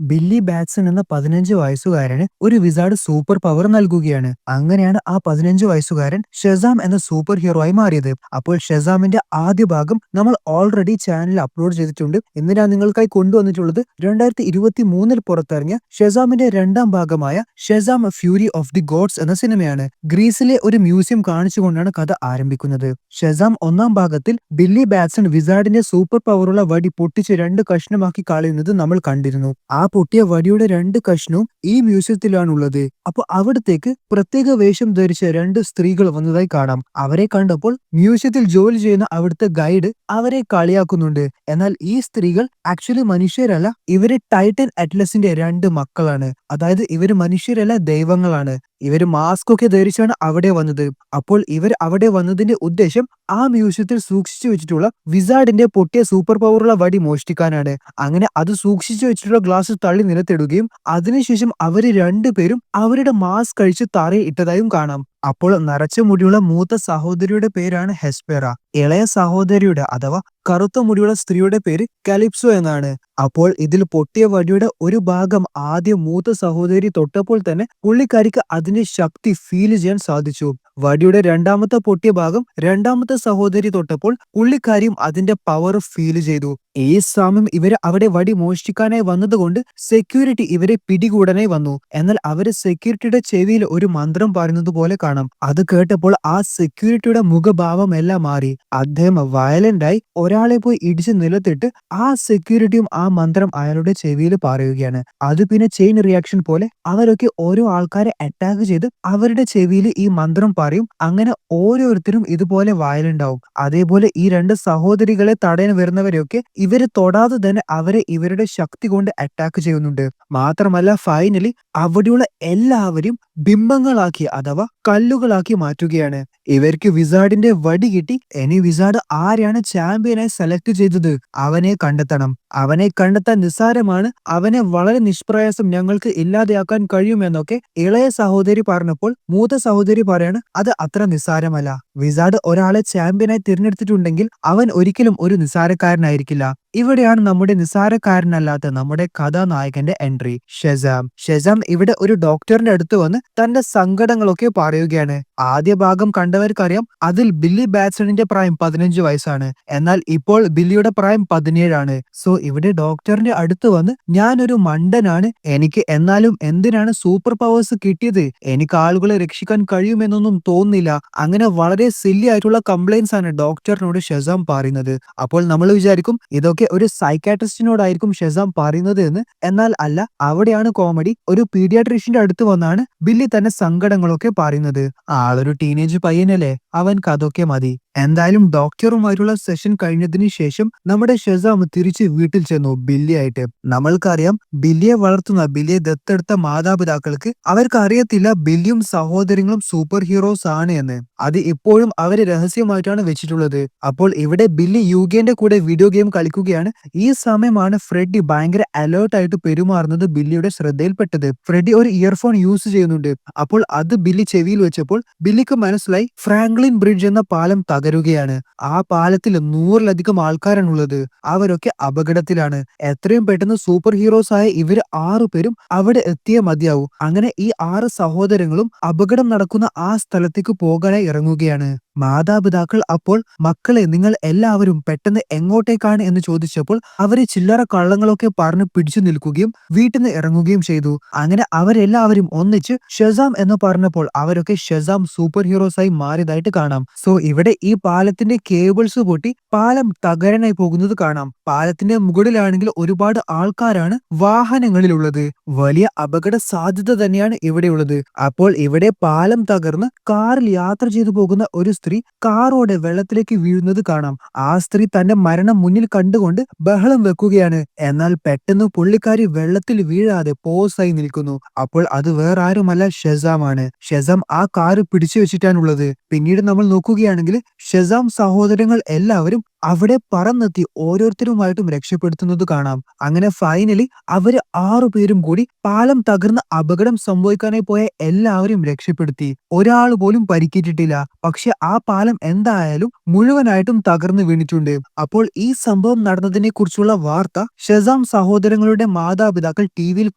Billy Batson എന്ന 15 വയസ്സുകാരന് ഒരു wizard super power നൽകുകയാണ്. അങ്ങനെയാണ് ആ 15 വയസ്സുകാരൻ ഷെസാം എന്ന സൂപ്പർ ഹീറോ ആയി മാറിയത്. അപ്പോൾ ഷെസാമിന്റെ ആദ്യ ഭാഗം നമ്മൾ ഓൾറെഡി ചാനലിൽ അപ്ലോഡ് ചെയ്തിട്ടുണ്ട്. ഇന്ന് ഞാൻ നിങ്ങൾക്കായി കൊണ്ടുവന്നിട്ടുള്ളത് 2023 പുറത്തിറങ്ങിയ ഷെസാമിന്റെ രണ്ടാം ഭാഗമായ Shazam Fury of the Gods എന്ന സിനിമയാണ്. ഗ്രീസിലെ ഒരു മ്യൂസിയം കാണിച്ചുകൊണ്ടാണ് കഥ ആരംഭിക്കുന്നത്. ഷെസാം ഒന്നാം ഭാഗത്തിൽ ബില്ലി ബാറ്റ്സൺ വിസാർഡിന്റെ സൂപ്പർ പവറുള്ള വടി പൊട്ടിച്ച് 2 കഷ്ണമാക്കി കളയുന്നത് നമ്മൾ കണ്ടിരുന്നു. ആ പൊട്ടിയ വടിയുടെ 2 കഷ്ണവും ഈ മ്യൂസിയത്തിലാണുള്ളത്. അപ്പോൾ അവിടത്തേക്ക് പ്രത്യേക വേഷം ധരിച്ച 2 സ്ത്രീകൾ വന്നതായി കാണാം. അവരെ കണ്ടപ്പോൾ മ്യൂസിയത്തിൽ ജോലി ചെയ്യുന്ന അവിടുത്തെ ഗൈഡ് അവരെ കളിയാക്കുന്നുണ്ട്. എന്നാൽ ഈ സ്ത്രീകൾ ആക്ച്വലി മനുഷ്യരല്ല, ഇവര് ടൈറ്റൻ അറ്റ്ലസിന്റെ 2 മക്കളാണ്. അതായത് ഇവര് മനുഷ്യരല്ല, ദൈവങ്ങളാണ്. ഇവര് മാസ്ക് ഒക്കെ ധരിച്ചാണ് അവിടെ വന്നത്. അപ്പോൾ ഇവർ അവിടെ വന്നതിന്റെ ഉദ്ദേശം ആ മ്യൂസിയത്തിൽ സൂക്ഷിച്ചു വെച്ചിട്ടുള്ള വിസാർഡിന്റെ പൊട്ടിയ സൂപ്പർ പവറുള്ള വടി മോഷ്ടിക്കാനാണ്. അങ്ങനെ അത് സൂക്ഷിച്ചു വെച്ചിട്ടുള്ള ഗ്ലാസ് തള്ളി നിലത്തിടുകയും അതിനുശേഷം അവര് രണ്ടുപേരും അവരുടെ മാസ്ക് കഴിച്ച് തറയിൽ ഇട്ടതായും കാണാം. അപ്പോൾ നരച്ച മുടിയുള്ള മൂത്ത സഹോദരിയുടെ പേരാണ് ഹെസ്പെറ. ഇളയ സഹോദരിയുടെ അഥവാ കറുത്ത മുടിയുള്ള സ്ത്രീയുടെ പേര് കാലിപ്സോ എന്നാണ്. അപ്പോൾ ഇതിൽ പൊട്ടിയ വടിയുടെ ഒരു ഭാഗം ആദ്യം മൂത്ത സഹോദരി തൊട്ടപ്പോൾ തന്നെ പുള്ളിക്കാരിക്ക് അതിന്റെ ശക്തി ഫീൽ ചെയ്യാൻ സാധിച്ചു. വടിയുടെ രണ്ടാമത്തെ പൊട്ടിയ ഭാഗം രണ്ടാമത്തെ സഹോദരി തൊട്ടപ്പോൾ പുള്ളിക്കാരിയും അതിന്റെ പവർ ഫീൽ ചെയ്തു. ഈ സമയം ഇവര് അവിടെ വടി മോഷ്ടിക്കാനായി വന്നതുകൊണ്ട് സെക്യൂരിറ്റി ഇവരെ പിടികൂടാനായി വന്നു. എന്നാൽ അവര് സെക്യൂരിറ്റിയുടെ ചെവിയിൽ ഒരു മന്ത്രം പറയുന്നത് പോലെ കാണാം. അത് കേട്ടപ്പോൾ ആ സെക്യൂരിറ്റിയുടെ മുഖഭാവം എല്ലാം മാറി. അദ്ദേഹം വയലന്റായി ഒരാളെ പോയി ഇടിച്ച് നിലത്തിട്ട് ആ സെക്യൂരിറ്റിയും ആ മന്ത്രം അയാളുടെ ചെവിയിൽ പറയുകയാണ്. അത് പിന്നെ ചെയിൻ റിയാക്ഷൻ പോലെ അവരൊക്കെ ഓരോ ആൾക്കാരെ അറ്റാക്ക് ചെയ്ത് അവരുടെ ചെവിയിൽ ഈ മന്ത്രം പറയും. അങ്ങനെ ഓരോരുത്തരും ഇതുപോലെ വയലന്റ് ആവും. അതേപോലെ ഈ 2 സഹോദരികളെ തടയാൻ വരുന്നവരെയൊക്കെ ഇവര് തൊടാതെ തന്നെ അവരെ ഇവരുടെ ശക്തി കൊണ്ട് അറ്റാക്ക് ചെയ്യുന്നുണ്ട്. മാത്രമല്ല ഫൈനലി അവിടെയുള്ള എല്ലാവരെയും ബിംബങ്ങളാക്കി അഥവാ കല്ലുകളാക്കി മാറ്റുകയാണ്. ഇവർക്ക് വിസാർഡിന്റെ വടി കിട്ടി. ഇനി വിസാർഡ് ആരെയാണ് ചാമ്പ്യനായി സെലക്ട് ചെയ്തത് അവനെ കണ്ടെത്തണം. അവനെ കണ്ടെത്താൻ നിസ്സാരമാണ്, അവനെ വളരെ നിഷ്പ്രയാസം ഞങ്ങൾക്ക് ഇല്ലാതെയാക്കാൻ കഴിയുമെന്നൊക്കെ ഇളയ സഹോദരി പറഞ്ഞപ്പോൾ മൂത്ത സഹോദരി പറയാണ് അത് അത്ര നിസ്സാരമല്ല. വിസാർഡ് ഒരാളെ ചാമ്പ്യനായി തിരഞ്ഞെടുത്തിട്ടുണ്ടെങ്കിൽ അവൻ ഒരിക്കലും ഒരു നിസ്സാരക്കാരനായിരിക്കില്ല. ഇവിടെയാണ് നമ്മുടെ നിസ്സാരക്കാരനല്ലാത്ത നമ്മുടെ കഥാനായകന്റെ എൻട്രി, ഷെസാം. ഷെസാം ഇവിടെ ഒരു ഡോക്ടറിന്റെ അടുത്ത് വന്ന് തന്റെ സങ്കടങ്ങളൊക്കെ പറയുകയാണ്. ആദ്യ ഭാഗം കണ്ടവർക്കറിയാം അതിൽ ബില്ലി ബാറ്റ്സണിന്റെ പ്രായം 15 വയസ്സാണ്. എന്നാൽ ഇപ്പോൾ ബില്ലിയുടെ പ്രായം 17 ആണ്. സോ ഇവിടെ ഡോക്ടറിന്റെ അടുത്ത് വന്ന് ഞാനൊരു മണ്ടനാണ്, എനിക്ക് എന്നാലും എന്തിനാണ് സൂപ്പർ പവേഴ്സ് കിട്ടിയത്, എനിക്ക് ആളുകളെ രക്ഷിക്കാൻ കഴിയുമെന്നൊന്നും തോന്നുന്നില്ല. അങ്ങനെ വളരെ സില്ലി ആയിട്ടുള്ള കംപ്ലൈൻസ് ആണ് ഡോക്ടറിനോട് ഷെസാം പറയുന്നത്. അപ്പോൾ നമ്മൾ വിചാരിക്കും ഇതൊക്കെ ഒരു സൈക്കാട്രിസ്റ്റിനോടായിരിക്കും ഷെസാം പറയുന്നത് എന്ന്. എന്നാൽ അല്ല, അവിടെയാണ് കോമഡി. ഒരു പീഡിയാട്രീഷ്യന്റെ അടുത്ത് വന്നാണ് ബില്ലി തന്റെ സങ്കടങ്ങളൊക്കെ പറയുന്നത്. ആളൊരു ടീനേജ് പയ്യനല്ലേ, അവൻക്ക് അതൊക്കെ മതി. എന്തായാലും ഡോക്ടറുമായിട്ടുള്ള സെഷൻ കഴിഞ്ഞതിന് ശേഷം നമ്മുടെ ഷെസാം തിരിച്ച് വീട്ടിൽ ചെന്നു ബില്ലി ആയിട്ട്. നമ്മൾക്കറിയാം ബില്ലിയെ വളർത്തുന്ന, ബില്ലിയെ ദത്തെടുത്ത മാതാപിതാക്കൾക്ക് അവർക്ക് അറിയത്തില്ല ബില്ലിയും സഹോദരങ്ങളും സൂപ്പർ ഹീറോസ് ആണ് എന്ന്. അത് ഇപ്പോഴും അവര് രഹസ്യമായിട്ടാണ് വെച്ചിട്ടുള്ളത്. അപ്പോൾ ഇവിടെ ബില്ലി യുഗേന്റെ കൂടെ വീഡിയോ ഗെയിം കളിക്കുകയാണ്. ഈ സമയമാണ് ഫ്രെഡി ഭയങ്കര അലേർട്ട് ആയിട്ട് പെരുമാറുന്നത് ബില്ലിയുടെ ശ്രദ്ധയിൽപ്പെട്ടത്. ഫ്രെഡി ഒരു ഇയർഫോൺ യൂസ് ചെയ്യുന്നുണ്ട്. അപ്പോൾ അത് ബില്ലി ചെവിയിൽ വെച്ചപ്പോൾ ബില്ലിക്ക് മനസ്സിലായി ഫ്രാങ്ക്ലിൻ ബ്രിഡ്ജ് എന്ന പാലം തകരുകയാണ്. ആ പാലത്തിൽ 100-ലധികം ആൾക്കാരാണുള്ളത്. അവരൊക്കെ അപകടത്തിലാണ്. എത്രയും പെട്ടെന്ന് സൂപ്പർ ഹീറോസ് ആയ ഇവര് 6 പേരും അവിടെ എത്തിയേ മതിയാവൂ. അങ്ങനെ ഈ 6 സഹോദരങ്ങളും അപകടം നടക്കുന്ന ആ സ്ഥലത്തേക്ക് പോകാനായി ഇറങ്ങുകയാണ്. മാതാപിതാക്കൾ അപ്പോൾ മക്കളെ നിങ്ങൾ എല്ലാവരും പെട്ടെന്ന് എങ്ങോട്ടേക്കാണ് എന്ന് ചോദിച്ചപ്പോൾ അവര് ചില്ലറ കള്ളങ്ങളൊക്കെ പറഞ്ഞ് പിടിച്ചു നിൽക്കുകയും വീട്ടിൽ നിന്ന് ഇറങ്ങുകയും ചെയ്തു. അങ്ങനെ അവരെല്ലാവരും ഒന്നിച്ച് ഷെസാം എന്ന് പറഞ്ഞപ്പോൾ അവരൊക്കെ ഷെസാം സൂപ്പർ ഹീറോസ് ആയി മാറിയതായിട്ട് കാണാം. സോ ഇവിടെ ഈ പാലത്തിന്റെ കേബിൾസ് പൊട്ടി പാലം തകരാനായി പോകുന്നത് കാണാം. പാലത്തിന്റെ മുകളിലാണെങ്കിൽ ഒരുപാട് ആൾക്കാരാണ് വാഹനങ്ങളിലുള്ളത്. വലിയ അപകട സാധ്യത തന്നെയാണ് ഇവിടെയുള്ളത്. അപ്പോൾ ഇവിടെ പാലം തകർന്ന് കാറിൽ യാത്ര ചെയ്തു പോകുന്ന ഒരു സ്ത്രീ കാറോടെ വെള്ളത്തിലേക്ക് വീഴുന്നത് കാണാം. ആ സ്ത്രീ തന്റെ മരണം മുന്നിൽ കണ്ടുകൊണ്ട് ബഹളം വെക്കുകയാണ്. എന്നാൽ പെട്ടെന്ന് പുള്ളിക്കാരി വെള്ളത്തിൽ വീഴാതെ പോസായി നിൽക്കുന്നു. അപ്പോൾ അത് വേറെ ആരുമല്ല, ഷെസാം ആണ്. ഷെസാം ആ കാറ് പിടിച്ചു വെച്ചിട്ടാണുള്ളത്. പിന്നീട് നമ്മൾ നോക്കുകയാണെങ്കിൽ ഷെസാം സഹോദരങ്ങൾ എല്ലാവരും അവിടെ പറന്നെത്തി ഓരോരുത്തരുമായിട്ടും രക്ഷപ്പെടുത്തുന്നത് കാണാം. അങ്ങനെ ഫൈനലി അവര് 6 പേരും കൂടി പാലം തകർന്ന് അപകടം സംഭവിക്കാനായി പോയ എല്ലാവരും രക്ഷപ്പെടുത്തി. ഒരാൾ പോലും പരിക്കേറ്റിട്ടില്ല. പക്ഷെ ആ പാലം എന്തായാലും മുഴുവനായിട്ടും തകർന്നു വീണിട്ടുണ്ട്. അപ്പോൾ ഈ സംഭവം നടന്നതിനെ കുറിച്ചുള്ള വാർത്ത ഷെസാം സഹോദരങ്ങളുടെ മാതാപിതാക്കൾ ടിവിയിൽ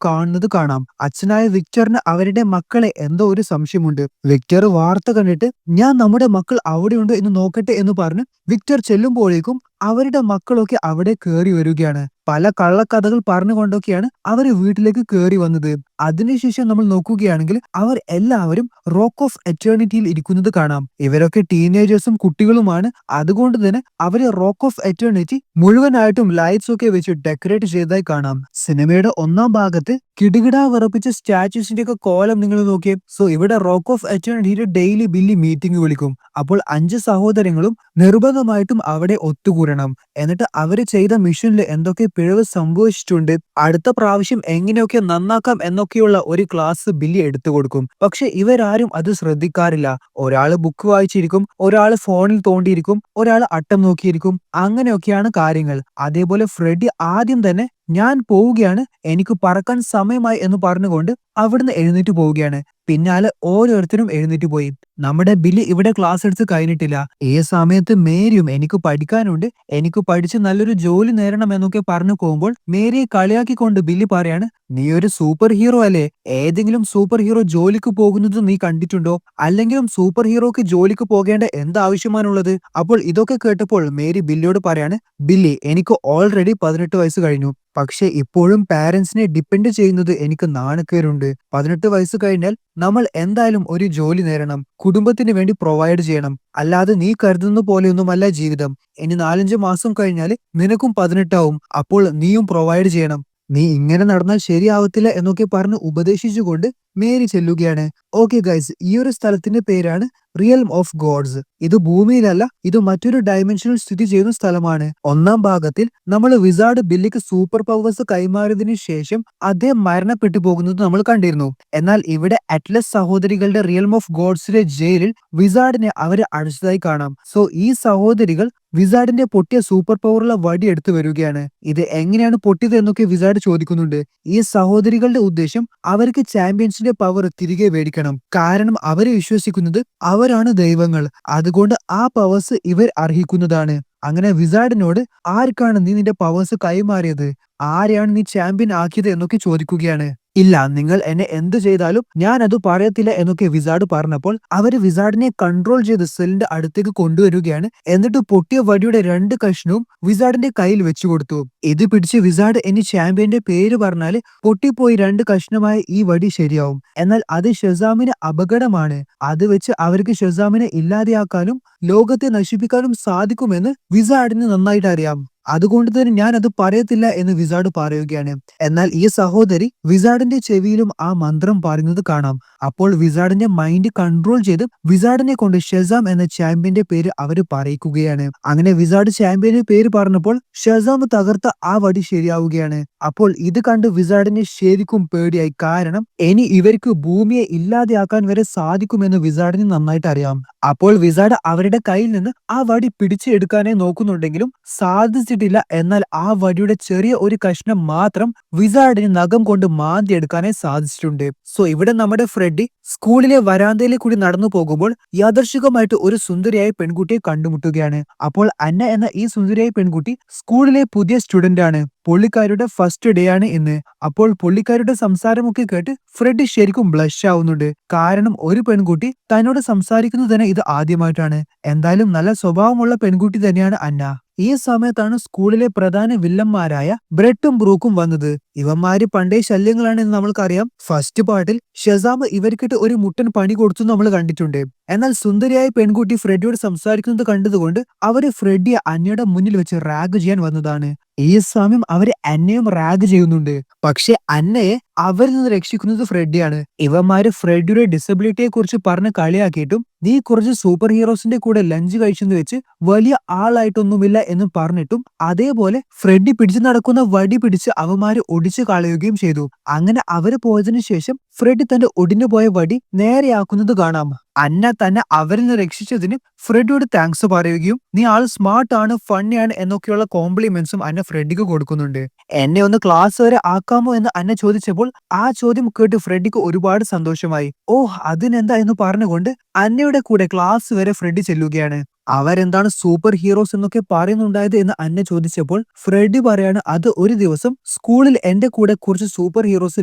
കാണുന്നത് കാണാം. അച്ഛനായ വിക്ടറിന് അവരുടെ മക്കളെ എന്തോ ഒരു സംശയമുണ്ട്. വിക്ടർ വാർത്ത കണ്ടിട്ട് ഞാൻ നമ്മുടെ മക്കൾ അവിടെയുണ്ടോ എന്ന് നോക്കട്ടെ എന്ന് പറഞ്ഞ് വിക്ടർ ചെല്ലുമ്പോഴേക്കും അവരുടെ മക്കളൊക്കെ അവിടെ കയറി വരികയാണ്. പല കള്ളക്കഥകൾ പറഞ്ഞുകൊണ്ടൊക്കെയാണ് അവർ വീട്ടിലേക്ക് കയറി വന്നത്. അതിനുശേഷം നമ്മൾ നോക്കുകയാണെങ്കിൽ അവർ എല്ലാവരും റോക്ക് ഓഫ് എറ്റേണിറ്റിയിൽ ഇരിക്കുന്നത് കാണാം. ഇവരൊക്കെ ടീനേജേഴ്സും കുട്ടികളുമാണ്. അതുകൊണ്ട് തന്നെ അവര് റോക്ക് ഓഫ് എറ്റേണിറ്റി മുഴുവനായിട്ടും ലൈറ്റ്സ് ഒക്കെ വെച്ച് ഡെക്കറേറ്റ് ചെയ്തതായി കാണാം. സിനിമയുടെ ഒന്നാം ഭാഗത്ത് കിടുകിടാ വിറപ്പിച്ച സ്റ്റാച്യൂസിന്റെ ഒക്കെ കോലം നിങ്ങൾ നോക്കിയേ. സോ ഇവിടെ റോക്ക് ഓഫ് എറ്റേണിറ്റിയുടെ ഡെയിലി ബില്ലി മീറ്റിംഗ് വിളിക്കും. അപ്പോൾ 5 സഹോദരങ്ങളും നിർബന്ധമായിട്ടും അവിടെ ഒത്തുകൂടണം. എന്നിട്ട് അവര് ചെയ്ത മിഷനിൽ എന്തൊക്കെ പിഴവ് സംഭവിച്ചിട്ടുണ്ട്, അടുത്ത പ്രാവശ്യം എങ്ങനെയൊക്കെ നന്നാക്കാം എന്നൊക്കെയുള്ള ഒരു ക്ലാസ് ബില്ലി എടുത്തു കൊടുക്കും. പക്ഷെ ഇവരാരും അത് ശ്രദ്ധിക്കാറില്ല. ഒരാള് ബുക്ക് വായിച്ചിരിക്കും, ഒരാള് ഫോണിൽ തോണ്ടിയിരിക്കും, ഒരാൾ അട്ടം നോക്കിയിരിക്കും. അങ്ങനെയൊക്കെയാണ് കാര്യങ്ങൾ. അതേപോലെ ഫ്രെഡി ആദ്യം തന്നെ ഞാൻ പോവുകയാണ്, എനിക്ക് പറക്കാൻ സമയമായി എന്ന് പറഞ്ഞുകൊണ്ട് അവിടുന്ന് എഴുന്നേറ്റ് പോവുകയാണ്. പിന്നാലെ ഓരോരുത്തരും എഴുന്നേറ്റ് പോയി. നമ്മുടെ ബില്ലി ഇവിടെ ക്ലാസ് എടുത്ത് കഴിഞ്ഞിട്ടില്ല. ഈ സമയത്ത് മേരിയും എനിക്ക് പഠിക്കാനുണ്ട്, എനിക്ക് പഠിച്ച് നല്ലൊരു ജോലി നേടണം എന്നൊക്കെ പറഞ്ഞു പോകുമ്പോൾ മേരിയെ കളിയാക്കിക്കൊണ്ട് ബില്ലി പറയാണ്, നീ ഒരു സൂപ്പർ ഹീറോ അല്ലേ, ഏതെങ്കിലും സൂപ്പർ ഹീറോ ജോലിക്ക് പോകുന്നത് നീ കണ്ടിട്ടുണ്ടോ? അല്ലെങ്കിലും സൂപ്പർ ഹീറോക്ക് ജോലിക്ക് പോകേണ്ട എന്താവശ്യമാണുള്ളത്? അപ്പോൾ ഇതൊക്കെ കേട്ടപ്പോൾ മേരി ബില്ലിയോട് പറയാണ്, ബില്ലി എനിക്ക് ഓൾറെഡി 18 വയസ്സ് കഴിഞ്ഞു. പക്ഷെ ഇപ്പോഴും പാരന്റ്സിനെ ഡിപ്പെൻഡ് ചെയ്യുന്നത് എനിക്ക് നാണക്കേടുണ്ട്. 18 വയസ്സ് കഴിഞ്ഞാൽ നമ്മൾ എന്തായാലും ഒരു ജോലി നേടണം, കുടുംബത്തിന് വേണ്ടി പ്രൊവൈഡ് ചെയ്യണം. അല്ലാതെ നീ കരുതുന്ന പോലെയൊന്നുമല്ല ജീവിതം. ഇനി 4-5 മാസം കഴിഞ്ഞാൽ നിനക്കും 18 ആവും. അപ്പോൾ നീയും പ്രൊവൈഡ് ചെയ്യണം. നീ ഇങ്ങനെ നടന്നാൽ ശരിയാവത്തില്ല എന്നൊക്കെ പറഞ്ഞ് ഉപദേശിച്ചുകൊണ്ട് മേരി ചെല്ലുകയാണ്. ഓക്കെ ഗൈസ്, ഈ ഒരു സ്ഥലത്തിന്റെ പേരാണ് റിയൽം ഓഫ് ഗോഡ്സ്. ഇത് ഭൂമിയിലല്ല, ഇത് മറ്റൊരു ഡയമെൻഷനിൽ സ്ഥിതി ചെയ്യുന്ന സ്ഥലമാണ്. ഒന്നാം ഭാഗത്തിൽ നമ്മൾ വിസാർഡ് ബില്ലിക്ക് സൂപ്പർ പവേഴ്സ് കൈമാറിയതിനു ശേഷം അദ്ദേഹം മരണപ്പെട്ടു പോകുന്നത് നമ്മൾ കണ്ടിരുന്നു. എന്നാൽ ഇവിടെ അറ്റ്ലസ് സഹോദരികളുടെ റിയൽം ഓഫ് ഗോഡ്സിലെ ജയിലിൽ വിസാർഡിനെ അവര് അടച്ചതായി കാണാം. സോ ഈ സഹോദരികൾ വിസാർഡിന്റെ പൊട്ടിയ സൂപ്പർ പവറുള്ള വടി എടുത്തു വരികയാണ്. ഇത് എങ്ങനെയാണ് പൊട്ടിയത് എന്നൊക്കെ വിസാർഡ് ചോദിക്കുന്നുണ്ട്. ഈ സഹോദരികളുടെ ഉദ്ദേശം അവർക്ക് ചാമ്പ്യൻസിന്റെ പവർ തിരികെ മേടിക്കണം. കാരണം അവരെ വിശ്വസിക്കുന്നത് അവരാണ് ദൈവങ്ങൾ. അതുകൊണ്ട് ആ പവേഴ്സ് ഇവർ അർഹിക്കുന്നതാണ്. അങ്ങനെ വിസാർഡിനോട് ആർക്കാണ് നീ നിന്റെ പവേഴ്സ് കൈമാറിയത്, ആരെയാണ് നീ ചാമ്പ്യൻ ആക്കിയത് എന്നൊക്കെ ചോദിക്കുകയാണ്. ഇല്ല, നിങ്ങൾ എന്നെ എന്ത് ചെയ്താലും ഞാൻ അത് പറയത്തില്ല എന്നൊക്കെ വിസാർഡ് പറഞ്ഞപ്പോൾ അവര് വിസാർഡിനെ കൺട്രോൾ ചെയ്ത് സെല്ലിന്റെ അടുത്തേക്ക് കൊണ്ടുവരികയാണ്. എന്നിട്ട് പൊട്ടിയ വടിയുടെ 2 കഷ്ണവും വിസാർഡിന്റെ കയ്യിൽ വെച്ചു കൊടുത്തു. ഇത് പിടിച്ച് വിസാർഡ് ഇനി ചാമ്പ്യന്റെ പേര് പറഞ്ഞാല് പൊട്ടിപ്പോയി 2 കഷ്ണമായ ഈ വടി ശരിയാവും. എന്നാൽ അത് ഷെസാമിന് അപകടമാണ്. അത് വെച്ച് അവർക്ക് ഷെസാമിനെ ഇല്ലാതെയാക്കാനും ലോകത്തെ നശിപ്പിക്കാനും സാധിക്കുമെന്ന് വിസാർഡിന് നന്നായിട്ട് അറിയാം. അതുകൊണ്ട് തന്നെ ഞാൻ അത് പറയത്തില്ല എന്ന് വിസാർഡ് പറയുകയാണ്. എന്നാൽ ഈ സഹോദരി വിസാർഡിന്റെ ചെവിയിലും ആ മന്ത്രം പറയുന്നത് കാണാം. അപ്പോൾ വിസാർഡിന്റെ മൈൻഡ് കൺട്രോൾ ചെയ്ത് വിസാർഡിനെ കൊണ്ട് ഷെസാം എന്ന ചാമ്പ്യന്റെ പേര് അവര് പറയിക്കുകയാണ്. അങ്ങനെ വിസാർഡ് ചാമ്പ്യന്റെ പേര് പറഞ്ഞപ്പോൾ ഷെസാം തകർത്ത ആ വടി ശരിയാവുകയാണ്. അപ്പോൾ ഇത് കണ്ട് വിസാർഡിനെ ശരിക്കും പേടിയായി. കാരണം ഇനി ഇവർക്ക് ഭൂമിയെ ഇല്ലാതെയാക്കാൻ വരെ സാധിക്കുമെന്ന് വിസാർഡിന് നന്നായിട്ട് അറിയാം. അപ്പോൾ വിസാർഡ് അവരുടെ കയ്യിൽ നിന്ന് ആ വടി പിടിച്ചെടുക്കാനേ നോക്കുന്നുണ്ടെങ്കിലും സാധിച്ചിട്ടില്ല. എന്നാൽ ആ വടിയുടെ ചെറിയ ഒരു കഷ്ണം മാത്രം വിസാർഡിന് നഖം കൊണ്ട് മാന്തി എടുക്കാനേ സാധിച്ചിട്ടുണ്ട്. സോ ഇവിടെ നമ്മുടെ ഫ്രെഡി സ്കൂളിലെ വരാന്തയിലെ കൂടി നടന്നു പോകുമ്പോൾ യാദർശികമായിട്ട് ഒരു സുന്ദരിയായ പെൺകുട്ടിയെ കണ്ടുമുട്ടുകയാണ്. അപ്പോൾ അന്ന എന്ന ഈ സുന്ദരിയായ പെൺകുട്ടി സ്കൂളിലെ പുതിയ സ്റ്റുഡന്റ് ആണ്. പുള്ളിക്കാരുടെ ഫസ്റ്റ് ഡേ ആണ് ഇന്ന്. അപ്പോൾ പുള്ളിക്കാരുടെ സംസാരമൊക്കെ കേട്ട് ഫ്രെഡി ശരിക്കും ബ്ലഷ് ആവുന്നുണ്ട്. കാരണം ഒരു പെൺകുട്ടി തന്നോട് സംസാരിക്കുന്നത് തന്നെ ഇത് ആദ്യമായിട്ടാണ്. എന്തായാലും നല്ല സ്വഭാവമുള്ള പെൺകുട്ടി തന്നെയാണ് അന്ന. ഈ സമയത്താണ് സ്കൂളിലെ പ്രധാന വില്ലന്മാരായ ബ്രെട്ടും ബ്രൂക്കും വന്നത്. ഇവന്മാര് പണ്ടേ ശല്യങ്ങളാണെന്ന് നമ്മൾക്കറിയാം. ഫസ്റ്റ് പാർട്ടിൽ ഷെസാം ഇവർക്കിട്ട് ഒരു മുട്ടൻ പണി കൊടുത്തു നമ്മൾ കണ്ടിട്ടുണ്ട്. എന്നാൽ സുന്ദരിയായ പെൺകുട്ടി ഫ്രെഡിയോട് സംസാരിക്കുന്നത് കണ്ടതുകൊണ്ട് അവര് ഫ്രെഡിയെ അന്നയുടെ മുന്നിൽ വെച്ച് റാഗ് ചെയ്യാൻ വന്നതാണ്. ഈ സമയം അവര് അന്നയും റാഗ് ചെയ്യുന്നുണ്ട്. പക്ഷെ അന്നയെ അവരിൽ നിന്ന് രക്ഷിക്കുന്നത് ഫ്രെഡിയാണ്. ഇവന്മാര് ഫ്രെഡിയുടെ ഡിസബിലിറ്റിയെ കുറിച്ച് പറഞ്ഞ് കളിയാക്കിയിട്ടും നീ കുറച്ച് സൂപ്പർ ഹീറോസിന്റെ കൂടെ ലഞ്ച് കഴിച്ചെന്ന് വെച്ച് വലിയ ആളായിട്ടൊന്നുമില്ല എന്നും പറഞ്ഞിട്ടും അതേപോലെ ഫ്രെഡി പിടിച്ചു നടക്കുന്ന വടി പിടിച്ച് അവന്മാര് ഒടിച്ചു കളയുകയും ചെയ്തു. അങ്ങനെ അവര് പോയതിനു ശേഷം ഫ്രെഡി തന്റെ ഒടിഞ്ഞു പോയ വടി നേരെയാക്കുന്നത് കാണാം. അന്ന തന്നെ അവരിൽ നിന്ന് രക്ഷിച്ചതിന് ഫ്രെഡിയോട് താങ്ക്സ് പറയുകയും നീ ആൾ സ്മാർട്ട് ആണ്, ഫണ്ണിയാണ് എന്നൊക്കെയുള്ള കോംപ്ലിമെന്റ്സും അന്ന ഫ്രെഡിക്ക് കൊടുക്കുന്നുണ്ട്. എന്നെ ഒന്ന് ക്ലാസ് വരെ ആക്കാമോ എന്ന് അന്ന ചോദിച്ചപ്പോൾ ആ ചോദ്യം കേട്ട് ഫ്രെഡിക്ക് ഒരുപാട് സന്തോഷമായി. ഓ അതിനെന്താ എന്ന് പറഞ്ഞുകൊണ്ട് അന്നയുടെ കൂടെ ക്ലാസ് വരെ ഫ്രെഡി ചെല്ലുകയാണ്. അവരെന്താണ് സൂപ്പർ ഹീറോസ് എന്നൊക്കെ പറയുന്നുണ്ടായത് എന്ന് അന്ന ചോദിച്ചപ്പോൾ ഫ്രെഡി പറയാണ് അത് ഒരു ദിവസം സ്കൂളിൽ എന്റെ കൂടെ കുറച്ച് സൂപ്പർ ഹീറോസ്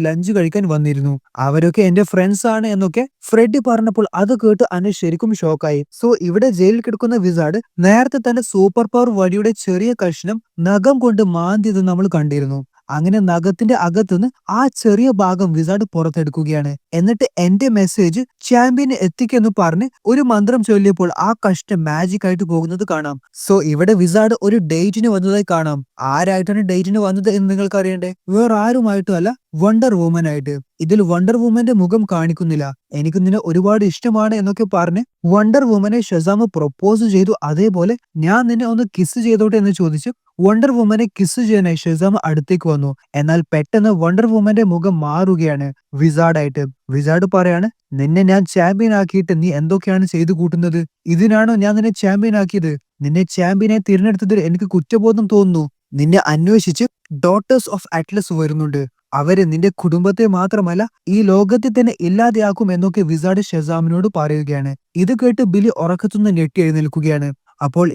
ലഞ്ച് കഴിക്കാൻ വന്നിരുന്നു, അവരൊക്കെ എന്റെ ഫ്രണ്ട്സ് ആണ് എന്നൊക്കെ ഫ്രെഡി പറഞ്ഞപ്പോൾ അത് കേട്ട് അന്ന ശരിക്കും ഷോക്കായി. സോ ഇവിടെ ജയിലിൽ കിടക്കുന്ന വിസാർഡ് നേരത്തെ തന്റെ സൂപ്പർ പവർ വടിയുടെ ചെറിയ കഷ്ണം നഖം കൊണ്ട് മാന്തിയത് നമ്മൾ കണ്ടിരുന്നു. അങ്ങനെ നഖത്തിന്റെ അകത്തുനിന്ന് ആ ചെറിയ ഭാഗം വിസാർഡ് പുറത്തെടുക്കുകയാണ്. എന്നിട്ട് എന്റെ മെസ്സേജ് ചാമ്പ്യന് എത്തിക്കെന്ന് പറഞ്ഞ് ഒരു മന്ത്രം ചൊല്ലിയപ്പോൾ ആ കഷ്ണം മാജിക് ആയിട്ട് പോകുന്നത് കാണാം. സോ ഇവിടെ വിസാർഡ് ഒരു ഡേറ്റിന് വന്നതായി കാണാം. ആരായിട്ടാണ് ഡേറ്റിന് വന്നത് എന്ന് നിങ്ങൾക്ക് അറിയണ്ടേ? വേറെ ആരുമായിട്ടും അല്ല, വണ്ടർ വുമൻ ആയിട്ട്. ഇതിൽ വണ്ടർ വുമന്റെ മുഖം കാണിക്കുന്നില്ല. എനിക്ക് നിന്നെ ഒരുപാട് ഇഷ്ടമാണ് എന്നൊക്കെ പറഞ്ഞ് വണ്ടർ വുമനെ ഷസാമ് പ്രൊപ്പോസ് ചെയ്തു. അതേപോലെ ഞാൻ നിന്നെ ഒന്ന് കിസ് ചെയ്തോട്ടെ എന്ന് ചോദിച്ചു വണ്ടർ വുമനെ കിസ് ചെയ്യാനായി ഷസാമ് അടുത്തേക്ക് വന്നു. എന്നാൽ പെട്ടെന്ന് വണ്ടർ വുമന്റെ മുഖം മാറുകയാണ് വിസാർഡായിട്ട്. വിസാർഡ് പറയാണ് നിന്നെ ഞാൻ ചാമ്പ്യൻ ആക്കിയിട്ട് നീ എന്തൊക്കെയാണ് ചെയ്തു കൂട്ടുന്നത്? ഇതിനാണോ ഞാൻ നിന്നെ ചാമ്പ്യൻ ആക്കിയത്? നിന്നെ ചാമ്പ്യനെ തിരഞ്ഞെടുത്തതിൽ എനിക്ക് കുറ്റബോധം തോന്നുന്നു. നിന്നെ അന്വേഷിച്ച് ഡോട്ടേഴ്സ് ഓഫ് അറ്റ്ലസ് വരുന്നുണ്ട്. അവര് നിന്റെ കുടുംബത്തെ മാത്രമല്ല ഈ ലോകത്തെ തന്നെ ഇല്ലാതെയാക്കും എന്നൊക്കെ വിസാർഡ് ഷസാമിനോട് പറയുകയാണ്. ഇത് കേട്ട് ബില്ലി ഉറക്കത്തുനിന്ന് ഞെട്ടി എഴുന്നേൽക്കുകയാണ്.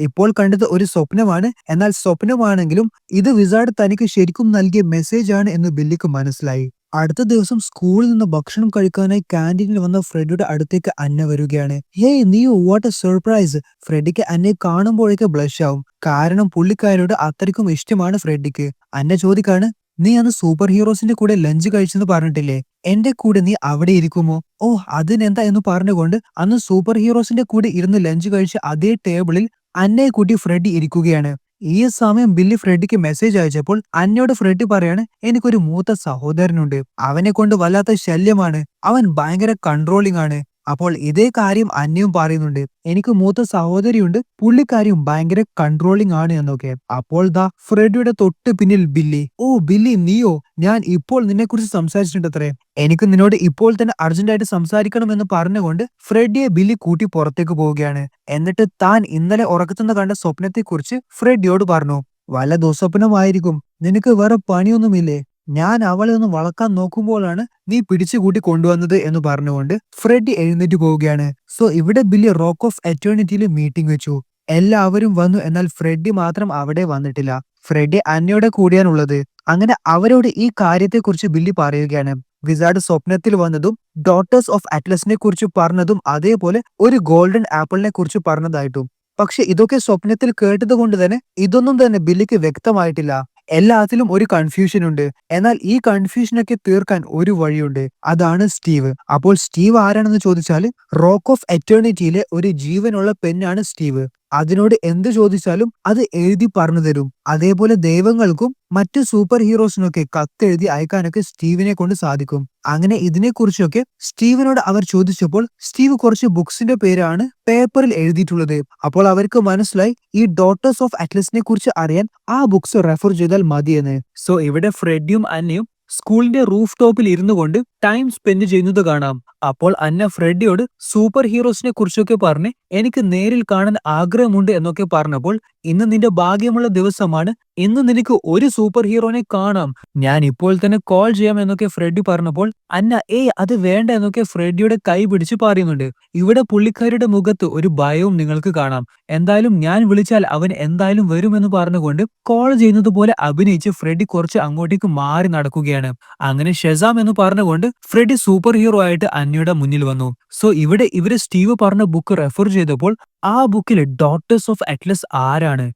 ഇപ്പോൾ കണ്ടത് ഒരു സ്വപ്നമാണ്. എന്നാൽ സ്വപ്നമാണെങ്കിലും ഇത് വിസാർഡ് തനിക്ക് ശരിക്കും നൽകിയ മെസ്സേജ് ആണ് എന്ന് ബില്ലിക്ക് മനസ്സിലായി. അടുത്ത ദിവസം സ്കൂളിൽ നിന്ന് ഭക്ഷണം കഴിക്കാനായി കാന്റീനിൽ വന്ന ഫ്രെഡിയുടെ അടുത്തേക്ക് അന്ന വരികയാണ്. ഹേയ് നീയോ, വാട്ട് എ സർപ്രൈസ്! ഫ്രെഡിക്ക് അന്നെ കാണുമ്പോഴേക്ക് ബ്ലഷ് ആവും. കാരണം പുള്ളിക്കാരോട് അത്രയ്ക്കും ഇഷ്ടമാണ് ഫ്രെഡിക്ക്. അന്ന ചോദിക്കാണ് നീ അന്ന് സൂപ്പർ ഹീറോസിന്റെ കൂടെ ലഞ്ച് കഴിച്ചെന്ന് പറഞ്ഞിട്ടില്ലേ, എന്റെ കൂടെ നീ അവിടെ ഇരിക്കുമോ? ഓ അതിനെന്താ എന്ന് പറഞ്ഞുകൊണ്ട് അന്ന് സൂപ്പർ ഹീറോസിന്റെ കൂടെ ഇരുന്ന് ലഞ്ച് കഴിച്ച അതേ ടേബിളിൽ അന്നയെ കൂട്ടി ഫ്രെഡി ഇരിക്കുകയാണ്. ഈ സമയം ബില്ലി ഫ്രെഡിക്ക് മെസ്സേജ് അയച്ചപ്പോൾ അന്നയോട് ഫ്രെഡി പറയാണ് എനിക്കൊരു മൂത്ത സഹോദരനുണ്ട്, അവനെ കൊണ്ട് വല്ലാത്ത ശല്യമാണ്, അവൻ ഭയങ്കര കൺട്രോളിംഗ് ആണ്. അപ്പോൾ ഇതേ കാര്യം അന്നയും പറയുന്നുണ്ട്, എനിക്ക് മൂത്ത സഹോദരിയുണ്ട്, പുള്ളിക്കാരിയും ഭയങ്കര കൺട്രോളിംഗ് ആണ് എന്നൊക്കെ. അപ്പോൾ ദാ ഫ്രെഡിയുടെ തൊട്ട് പിന്നിൽ ബില്ലി. ഓ ബില്ലി നീയോ, ഞാൻ ഇപ്പോൾ നിന്നെ കുറിച്ച് സംസാരിച്ചിട്ടുണ്ടത്രേ, എനിക്ക് നിന്നോട് ഇപ്പോൾ തന്നെ അർജന്റായിട്ട് സംസാരിക്കണം എന്ന് പറഞ്ഞുകൊണ്ട് ഫ്രെഡിയെ ബില്ലി കൂട്ടി പുറത്തേക്ക് പോവുകയാണ്. എന്നിട്ട് താൻ ഇന്നലെ ഉറക്കത്തുനിന്ന് കണ്ട സ്വപ്നത്തെക്കുറിച്ച് ഫ്രെഡിയോട് പറഞ്ഞു. വല്ല ദുസ്വപ്നമായിരിക്കും, നിനക്ക് വേറെ പണിയൊന്നുമില്ലേ? ഞാൻ അവളെ ഒന്ന് വളക്കാൻ നോക്കുമ്പോഴാണ് നീ പിടിച്ചുകൂട്ടി കൊണ്ടുവന്നത് എന്ന് പറഞ്ഞുകൊണ്ട് ഫ്രെഡി എഴുന്നേറ്റ് പോവുകയാണ്. സോ ഇവിടെ ബില്ലി റോക്ക് ഓഫ് എറ്റേണിറ്റിയിൽ മീറ്റിംഗ് വെച്ചു. എല്ലാവരും വന്നു. എന്നാൽ ഫ്രെഡി മാത്രം അവിടെ വന്നിട്ടില്ല. ഫ്രെഡി അന്നയുടെ കൂടിയാണുള്ളത്. അങ്ങനെ അവരോട് ഈ കാര്യത്തെക്കുറിച്ച് ബില്ലി പറയുകയാണ്. വിസാർഡ് സ്വപ്നത്തിൽ വന്നതും ഡോട്ടേഴ്സ് ഓഫ് അറ്റ്ലസിനെ കുറിച്ച് പറഞ്ഞതും അതേപോലെ ഒരു ഗോൾഡൻ ആപ്പിളിനെ കുറിച്ച് പറഞ്ഞതായിട്ടും. പക്ഷെ ഇതൊക്കെ സ്വപ്നത്തിൽ കേട്ടത് കൊണ്ട് തന്നെ ഇതൊന്നും തന്നെ ബില്ലിക്ക് വ്യക്തമായിട്ടില്ല. എല്ലാത്തിലും ഒരു കൺഫ്യൂഷൻ ഉണ്ട്. എന്നാൽ ഈ കൺഫ്യൂഷനൊക്കെ തീർക്കാൻ ഒരു വഴിയുണ്ട്, അതാണ് സ്റ്റീവ്. അപ്പോൾ സ്റ്റീവ് ആരാണെന്ന് ചോദിച്ചാൽ റോക്ക് ഓഫ് എറ്റേണിറ്റിയിലെ ഒരു ജീവനുള്ള പെണ്ണാണ് സ്റ്റീവ്. അതിനോട് എന്ത് ചോദിച്ചാലും അത് എഴുതി പറഞ്ഞു തരും. അതേപോലെ ദൈവങ്ങൾക്കും മറ്റു സൂപ്പർ ഹീറോസിനൊക്കെ കത്തെഴുതി അയക്കാനൊക്കെ സ്റ്റീവിനെ കൊണ്ട് സാധിക്കും. അങ്ങനെ ഇതിനെക്കുറിച്ചൊക്കെ സ്റ്റീവിനോട് അവർ ചോദിച്ചപ്പോൾ സ്റ്റീവ് കുറച്ച് ബുക്സിന്റെ പേരാണ് പേപ്പറിൽ എഴുതിയിട്ടുള്ളത്. അപ്പോൾ അവർക്ക് മനസ്സിലായി ഈ ഡോട്ടേഴ്സ് ഓഫ് അറ്റ്ലസിനെ കുറിച്ച് അറിയാൻ ആ ബുക്സ് റെഫർ ചെയ്താൽ മതിയെന്ന്. സോ ഇവിടെ ഫ്രെഡിയും അന്നയും സ്കൂളിന്റെ റൂഫ് ടോപ്പിൽ ഇരുന്നു കൊണ്ട് ടൈം സ്പെൻഡ് ചെയ്യുന്നത് കാണാം. അപ്പോൾ അന്ന ഫ്രെഡിയോട് സൂപ്പർ ഹീറോസിനെ കുറിച്ചൊക്കെ പറഞ്ഞ് എനിക്ക് നേരിൽ കാണാൻ ആഗ്രഹമുണ്ട് എന്നൊക്കെ പറഞ്ഞപ്പോൾ ഇന്ന് നിന്റെ ഭാഗ്യമുള്ള ദിവസമാണ്, ഇന്ന് നിനക്ക് ഒരു സൂപ്പർ ഹീറോനെ കാണാം, ഞാൻ ഇപ്പോൾ തന്നെ കോൾ ചെയ്യാം എന്നൊക്കെ ഫ്രെഡി പറഞ്ഞപ്പോൾ അന്ന അത് വേണ്ട എന്നൊക്കെ ഫ്രെഡിയുടെ കൈ പിടിച്ച് പറയുന്നുണ്ട്. ഇവിടെ പുള്ളിക്കാരിയുടെ മുഖത്ത് ഒരു ഭയവും നിങ്ങൾക്ക് കാണാം. എന്തായാലും ഞാൻ വിളിച്ചാൽ അവൻ എന്തായാലും വരുമെന്ന് പറഞ്ഞുകൊണ്ട് കോൾ ചെയ്യുന്നത് പോലെ അഭിനയിച്ച് ഫ്രെഡി കുറച്ച് അങ്ങോട്ടേക്ക് മാറി നടക്കുകയാണ്. അങ്ങനെ ഷെസാം എന്ന് പറഞ്ഞുകൊണ്ട് ഫ്രെഡി സൂപ്പർ ഹീറോ ആയിട്ട് അന്നയുടെ മുന്നിൽ വന്നു. സോ ഇവിടെ ഇവര് സ്റ്റീവ് പറഞ്ഞ ബുക്ക് റെഫർ ചെയ്തപ്പോൾ ആ ബുക്കിൽ ഡോട്ടേഴ്സ് ഓഫ് അറ്റ്ലസ് ആരാണ്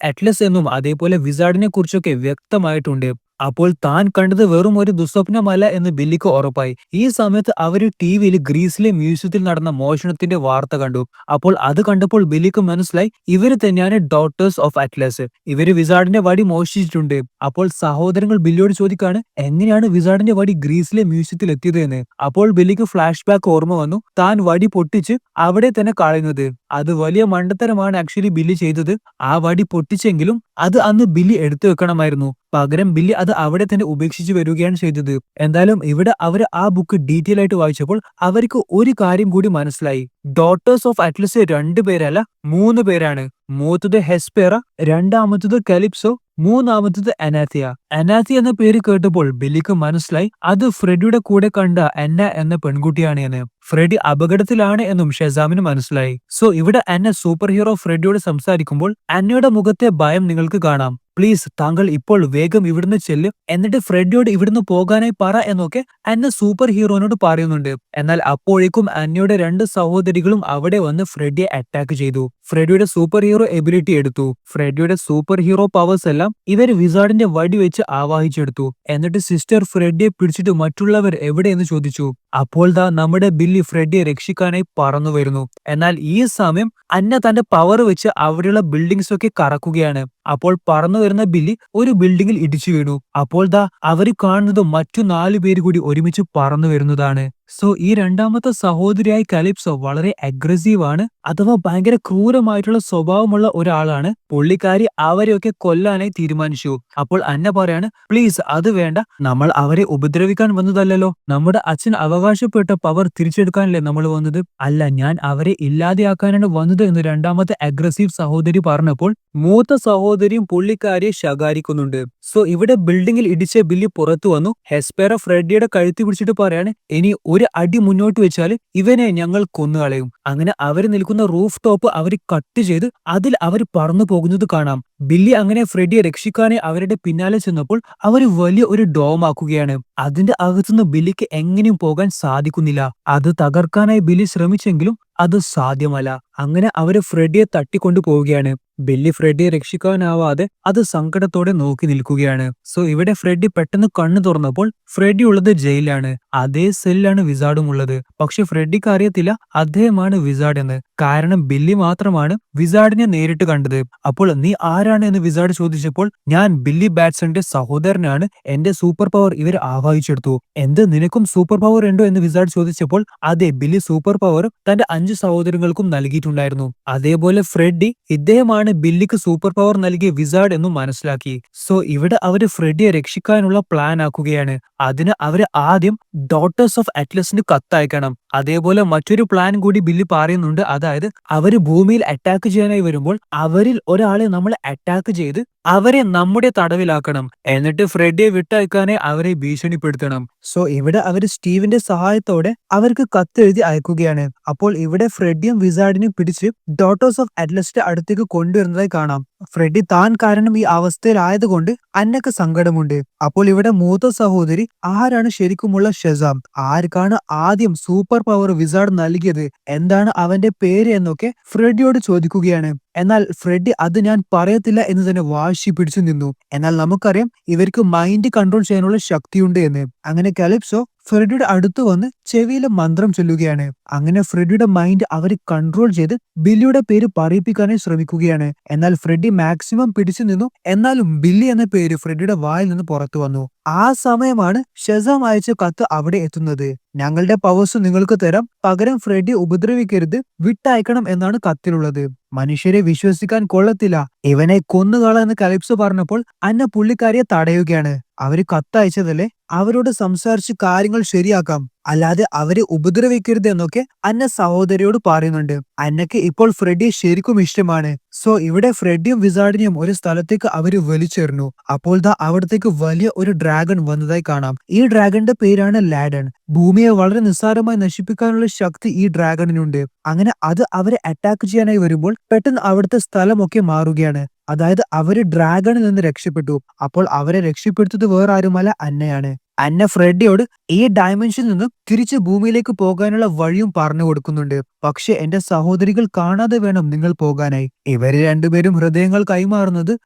അറ്റ്ലസ് എന്നും അതേപോലെ വിസാർഡിനെ കുറിച്ചൊക്കെ വ്യക്തമായിട്ടുണ്ട്. അപ്പോൾ താൻ കണ്ടത് വെറും ഒരു ദുസ്വപ്നമല്ല എന്ന് ബില്ലിക്ക് ഉറപ്പായി. ഈ സമയത്ത് അവര് ടിവിയിൽ ഗ്രീസിലെ മ്യൂസിയത്തിൽ നടന്ന മോഷണത്തിന്റെ വാർത്ത കണ്ടു. അപ്പോൾ അത് കണ്ടപ്പോൾ ബില്ലിക്ക് മനസ്സിലായി ഇവര് തന്നെയാണ് ഡോട്ടേഴ്സ് ഓഫ് അറ്റ്ലസ്. ഇവര് വിസാർഡിന്റെ വടി മോഷ്ടിച്ചിട്ടുണ്ട്. അപ്പോൾ സഹോദരങ്ങൾ ബില്ലിയോട് ചോദിക്കാണ് എങ്ങനെയാണ് വിസാർഡിന്റെ വടി ഗ്രീസിലെ മ്യൂസിയത്തിൽ എത്തിയത് എന്ന്. അപ്പോൾ ബില്ലിക്ക് ഫ്ലാഷ് ബാക്ക് ഓർമ്മ വന്നു. താൻ വടി പൊട്ടിച്ച് അവിടെ തന്നെ കളയുന്നത്. അത് വലിയ മണ്ടത്തരമാണ് ആക്ച്വലി ബില്ലി ചെയ്തത്. ആ വടി പൊട്ടിച്ചെങ്കിലും അത് അന്ന് ബില്ലി എടുത്തു വെക്കണമായിരുന്നു. പകരം ബില്ലി അത് അവിടെ തന്നെ ഉപേക്ഷിച്ച് വരികയാണ് ചെയ്തത്. എന്തായാലും ഇവിടെ അവര് ആ ബുക്ക് ഡീറ്റെയിൽ ആയിട്ട് വായിച്ചപ്പോൾ അവർക്ക് ഒരു കാര്യം കൂടി മനസ്സിലായി. ഡോട്ടേഴ്സ് ഓഫ് അറ്റ്ലസ് 2 പേരല്ല 3 പേരാണ്. മൂത്തത് ഹെസ്പെറ, രണ്ടാമത്തത് കലിപ്സോ, മൂന്നാമത്തത് അനാത്തിയ. അനാത്തിയ എന്ന പേര് കേട്ടപ്പോൾ ബില്ലിക്ക് മനസ്സിലായി അത് ഫ്രെഡിയുടെ കൂടെ കണ്ട അന്ന എന്ന പെൺകുട്ടിയാണ് എന്ന്. ഫ്രെഡി അപകടത്തിലാണ് എന്നും ഷെസാമിന് മനസ്സിലായി. സോ ഇവിടെ അന്ന സൂപ്പർ ഹീറോ ഫ്രെഡിയോട് സംസാരിക്കുമ്പോൾ അന്നയുടെ മുഖത്തെ ഭയം നിങ്ങൾക്ക് കാണാം. പ്ലീസ് താങ്കൾ ഇപ്പോൾ വേഗം ഇവിടുന്ന് ചെല്ലും, എന്നിട്ട് ഫ്രെഡിയോട് ഇവിടുന്ന് പോകാനായി പറ എന്നൊക്കെ അന്ന സൂപ്പർ ഹീറോനോട് പറയുന്നുണ്ട്. എന്നാൽ അപ്പോഴേക്കും അന്നയുടെ 2 സഹോദരികളും അവിടെ വന്ന് ഫ്രെഡിയെ അറ്റാക്ക് ചെയ്തു. ഫ്രെഡിയുടെ സൂപ്പർ ഹീറോ എബിലിറ്റി എടുത്തു. ഫ്രെഡിയുടെ സൂപ്പർ ഹീറോ പവേഴ്സ് എല്ലാം ഇവർ വിസാർഡിന്റെ വടി വെച്ച് ആവാഹിച്ചെടുത്തു. എന്നിട്ട് സിസ്റ്റർ ഫ്രെഡിയെ പിടിച്ചിട്ട് മറ്റുള്ളവർ എവിടെയെന്ന് ചോദിച്ചു. അപ്പോൾ ദാ നമ്മുടെ ബില്ലി ഫ്രെഡിയെ രക്ഷിക്കാനായി പറന്നു വരുന്നു. എന്നാൽ ഈ സമയം അന്ന തന്റെ പവർ വെച്ച് അവിടെയുള്ള ബിൽഡിങ്സ് ഒക്കെ കറക്കുകയാണ്. അപ്പോൾ പറന്നു വരുന്ന ബില്ലി ഒരു ബിൽഡിങ്ങിൽ ഇടിച്ചു വീണു. അപ്പോൾ ദാ അവര് കാണുന്നത് മറ്റു 4 പേര് കൂടി ഒരുമിച്ച് പറന്നു വരുന്നതാണ്. സോ ഈ രണ്ടാമത്തെ സഹോദരിയായ കലിപ്സോ വളരെ അഗ്രസീവ് ആണ്, അഥവാ ഭയങ്കര ക്രൂരമായിട്ടുള്ള സ്വഭാവമുള്ള ഒരാളാണ്. പുള്ളിക്കാരി അവരെയൊക്കെ കൊല്ലാനായി തീരുമാനിച്ചു. അപ്പോൾ അന്ന പറയാണ് പ്ലീസ് അത് വേണ്ട, നമ്മൾ അവരെ ഉപദ്രവിക്കാൻ വന്നതല്ലല്ലോ. നമ്മുടെ അച്ഛൻ അവകാശപ്പെട്ട പവർ തിരിച്ചെടുക്കാനല്ലേ നമ്മൾ വന്നത്. അല്ല, ഞാൻ അവരെ ഇല്ലാതെയാക്കാനാണ് വന്നത് എന്ന് രണ്ടാമത്തെ അഗ്രസീവ് സഹോദരി പറഞ്ഞപ്പോൾ മൂത്ത സഹോദരിയും പുള്ളിക്കാരിയെ ശകാരിക്കുന്നുണ്ട്. സോ ഇവിടെ ബിൽഡിങ്ങിൽ ഇടിച്ച ബില്ലി പുറത്തു വന്നു. ഹെസ്പെറ ഫ്രെഡിയുടെ കഴുത്തി പിടിച്ചിട്ട് പറയാണ് ഇനി ഒരു അടി മുന്നോട്ട് വെച്ചാൽ ഇവനെ ഞങ്ങൾ കൊന്നുകളയും. അങ്ങനെ അവര് നിൽക്കുന്ന റൂഫ് ടോപ്പ് അവർ കട്ട് ചെയ്ത് അതിൽ അവർ പറന്നു പോകുന്നത് കാണാം. ബില്ലി അങ്ങനെ ഫ്രെഡിയെ രക്ഷിക്കാനായി അവരുടെ പിന്നാലെ ചെന്നപ്പോൾ അവർ വലിയ ഒരു ഡോം ആക്കുകയാണ്. അതിന്റെ അകത്തുനിന്ന് ബില്ലിക്ക് എങ്ങനെയും പോകാൻ സാധിക്കുന്നില്ല. അത് തകർക്കാനായി ബില്ലി ശ്രമിച്ചെങ്കിലും അത് സാധ്യമല്ല. അങ്ങനെ അവര് ഫ്രെഡിയെ തട്ടിക്കൊണ്ടു പോവുകയാണ്. ബില്ലി ഫ്രെഡിയെ രക്ഷിക്കാനാവാതെ അത് സങ്കടത്തോടെ നോക്കി നിൽക്കുകയാണ്. സോ ഇവിടെ ഫ്രെഡി പെട്ടെന്ന് കണ്ണു തുറന്നപ്പോൾ ഫ്രെഡി ഉള്ളത് ജയിലാണ്. അതേ സെല്ലാണ് വിസാർഡും ഉള്ളത്. പക്ഷെ ഫ്രെഡിക്ക് അറിയത്തില്ല അദ്ദേഹമാണ് വിസാർഡ് എന്ന്. കാരണം ബില്ലി മാത്രമാണ് വിസാർഡിനെ നേരിട്ട് കണ്ടത്. അപ്പോൾ നീ ആരാണ് എന്ന് വിസാർഡ് ചോദിച്ചപ്പോൾ ഞാൻ ബില്ലി ബാറ്റ്സന്റെ സഹോദരനാണ്, എന്റെ സൂപ്പർ പവർ ഇവർ ആവാഹിച്ചെടുത്തു. എന്ത് നിനക്കും സൂപ്പർ പവർ ഉണ്ടോ എന്ന് വിസാർഡ് ചോദിച്ചപ്പോൾ അതെ, ബില്ലി സൂപ്പർ പവർ തന്റെ 5 സഹോദരങ്ങൾക്കും നൽകിയിട്ടുണ്ടായിരുന്നു. അതേപോലെ ഫ്രെഡി ഇദ്ദേഹമാണ് ബില്ലിക്ക് സൂപ്പർ പവർ നൽകിയ വിസാർഡ് എന്നും മനസ്സിലാക്കി. സോ ഇവിടെ അവര് ഫ്രെഡിയെ രക്ഷിക്കാനുള്ള പ്ലാൻ ആക്കുകയാണ്. അതിന് അവര് ആദ്യം ഡോട്ടേഴ്സ് ഓഫ് അറ്റ്ലസിന് കത്തയക്കണം. അതേപോലെ മറ്റൊരു പ്ലാൻ കൂടി ബില്ലി പറയുന്നുണ്ട്. അതായത് അവര് ഭൂമിയിൽ അറ്റാക്ക് ചെയ്യാനായി വരുമ്പോൾ അവരിൽ ഒരാളെ നമ്മൾ അറ്റാക്ക് ചെയ്ത് അവരെ നമ്മുടെ തടവിലാക്കണം. എന്നിട്ട് ഫ്രെഡിയെ വിട്ടയക്കാനായി അവരെ ഭീഷണിപ്പെടുത്തണം. സോ ഇവിടെ അവര് സ്റ്റീവിന്റെ സഹായത്തോടെ അവർക്ക് കത്തെഴുതി അയക്കുകയാണ്. അപ്പോൾ ഇവിടെ ഫ്രെഡിയും വിസാർഡിനെയും പിടിച്ച് ഡോട്ടേഴ്സ് ഓഫ് അറ്റ്ലസിന്റെ അടുത്തേക്ക് കൊണ്ടുവരുന്നതായി കാണാം. ഫ്രെഡി താൻ കാരണം ഈ അവസ്ഥയിലായതുകൊണ്ട് അന്നക്ക് സങ്കടമുണ്ട്. അപ്പോൾ ഇവിടെ മൂത്ത സഹോദരി ആരാണ് ശരിക്കുമുള്ള ഷെസാം, ആർക്കാണ് ആദ്യം സൂപ്പർ പവർ വിസാർഡ് നൽകിയത്, എന്താണ് അവന്റെ പേര് എന്നൊക്കെ ഫ്രെഡിയോട് ചോദിക്കുകയാണ്. എന്നാൽ ഫ്രെഡി അത് ഞാൻ പറയത്തില്ല എന്ന് തന്നെ വാശി പിടിച്ചു നിന്നു. എന്നാൽ നമുക്കറിയാം ഇവർക്ക് മൈൻഡ് കൺട്രോൾ ചെയ്യാനുള്ള ശക്തിയുണ്ട് എന്ന്. അങ്ങനെ കലിപ്സോ ഫ്രെഡിയുടെ അടുത്ത് വന്ന് ചെവിയിൽ മന്ത്രം ചൊല്ലുകയാണ്. അങ്ങനെ ഫ്രെഡിയുടെ മൈൻഡ് അവർ കൺട്രോൾ ചെയ്ത് ബില്ലിയുടെ പേര് പറയിപ്പിക്കാനായി ശ്രമിക്കുകയാണ്. എന്നാൽ ഫ്രെഡി മാക്സിമം പിടിച്ചു നിന്നു. എന്നാലും ബില്ലി എന്ന പേര് ഫ്രെഡിയുടെ വായിൽ നിന്ന് പുറത്തു വന്നു. ആ സമയമാണ് ഷെസാം അയച്ച കത്ത് അവിടെ എത്തുന്നത്. ഞങ്ങളുടെ പവേഴ്സ് നിങ്ങൾക്ക് തരാം, പകരം ഫ്രെഡിയെ ഉപദ്രവിക്കരുത്, വിട്ടയക്കണം എന്നാണ് കത്തിലുള്ളത്. മനുഷ്യരെ വിശ്വസിക്കാൻ കൊള്ളത്തില്ല, ഇവനെ കൊന്നുകളയെന്ന് കലിപ്സോ പറഞ്ഞപ്പോൾ അന്ന പുള്ളിക്കാരിയെ തടയുകയാണ്. അവര് കത്തയച്ചതല്ലേ, അവരോട് സംസാരിച്ച് കാര്യങ്ങൾ ശരിയാക്കാം, അല്ലാതെ അവരെ ഉപദ്രവിക്കരുത് എന്നൊക്കെ അന്ന സഹോദരിയോട് പറയുന്നുണ്ട്. അന്നക്ക് ഇപ്പോൾ ഫ്രെഡിയെ ശരിക്കും ഇഷ്ടമാണ്. സോ ഇവിടെ ഫ്രെഡിയും വിസാർഡിനെയും ഒരു സ്ഥലത്തേക്ക് അവര് വലിച്ചെറിഞ്ഞു. അപ്പോൾ ദാ അവിടത്തേക്ക് വലിയ ഒരു ഡ്രാഗൺ വന്നതായി കാണാം. ഈ ഡ്രാഗന്റെ പേരാണ് ലാഡൺ. ഭൂമിയെ വളരെ നിസ്സാരമായി നശിപ്പിക്കാനുള്ള ശക്തി ഈ ഡ്രാഗണിനുണ്ട്. അങ്ങനെ അത് അവരെ അറ്റാക്ക് ചെയ്യാനായി വരുമ്പോൾ പെട്ടെന്ന് അവിടുത്തെ സ്ഥലമൊക്കെ മാറുകയാണ്. അതായത് അവര് ഡ്രാഗണിൽ നിന്ന് രക്ഷപ്പെട്ടു. അപ്പോൾ അവരെ രക്ഷപ്പെടുത്തത് വേറെ ആരുമല്ല, അന്നയാണ്. അന്ന ഫ്രെഡിയോട് ഈ ഡയമെൻഷനിൽ നിന്ന് തിരിച്ച് ഭൂമിയിലേക്ക് പോകാനുള്ള വഴിയും പറഞ്ഞു കൊടുക്കുന്നുണ്ട്. പക്ഷെ എന്റെ സഹോദരികൾ കാണാതെ വേണം നിങ്ങൾ പോകാനായി. ഇവര് രണ്ടുപേരും ഹൃദയങ്ങൾ കൈമാറുന്നത്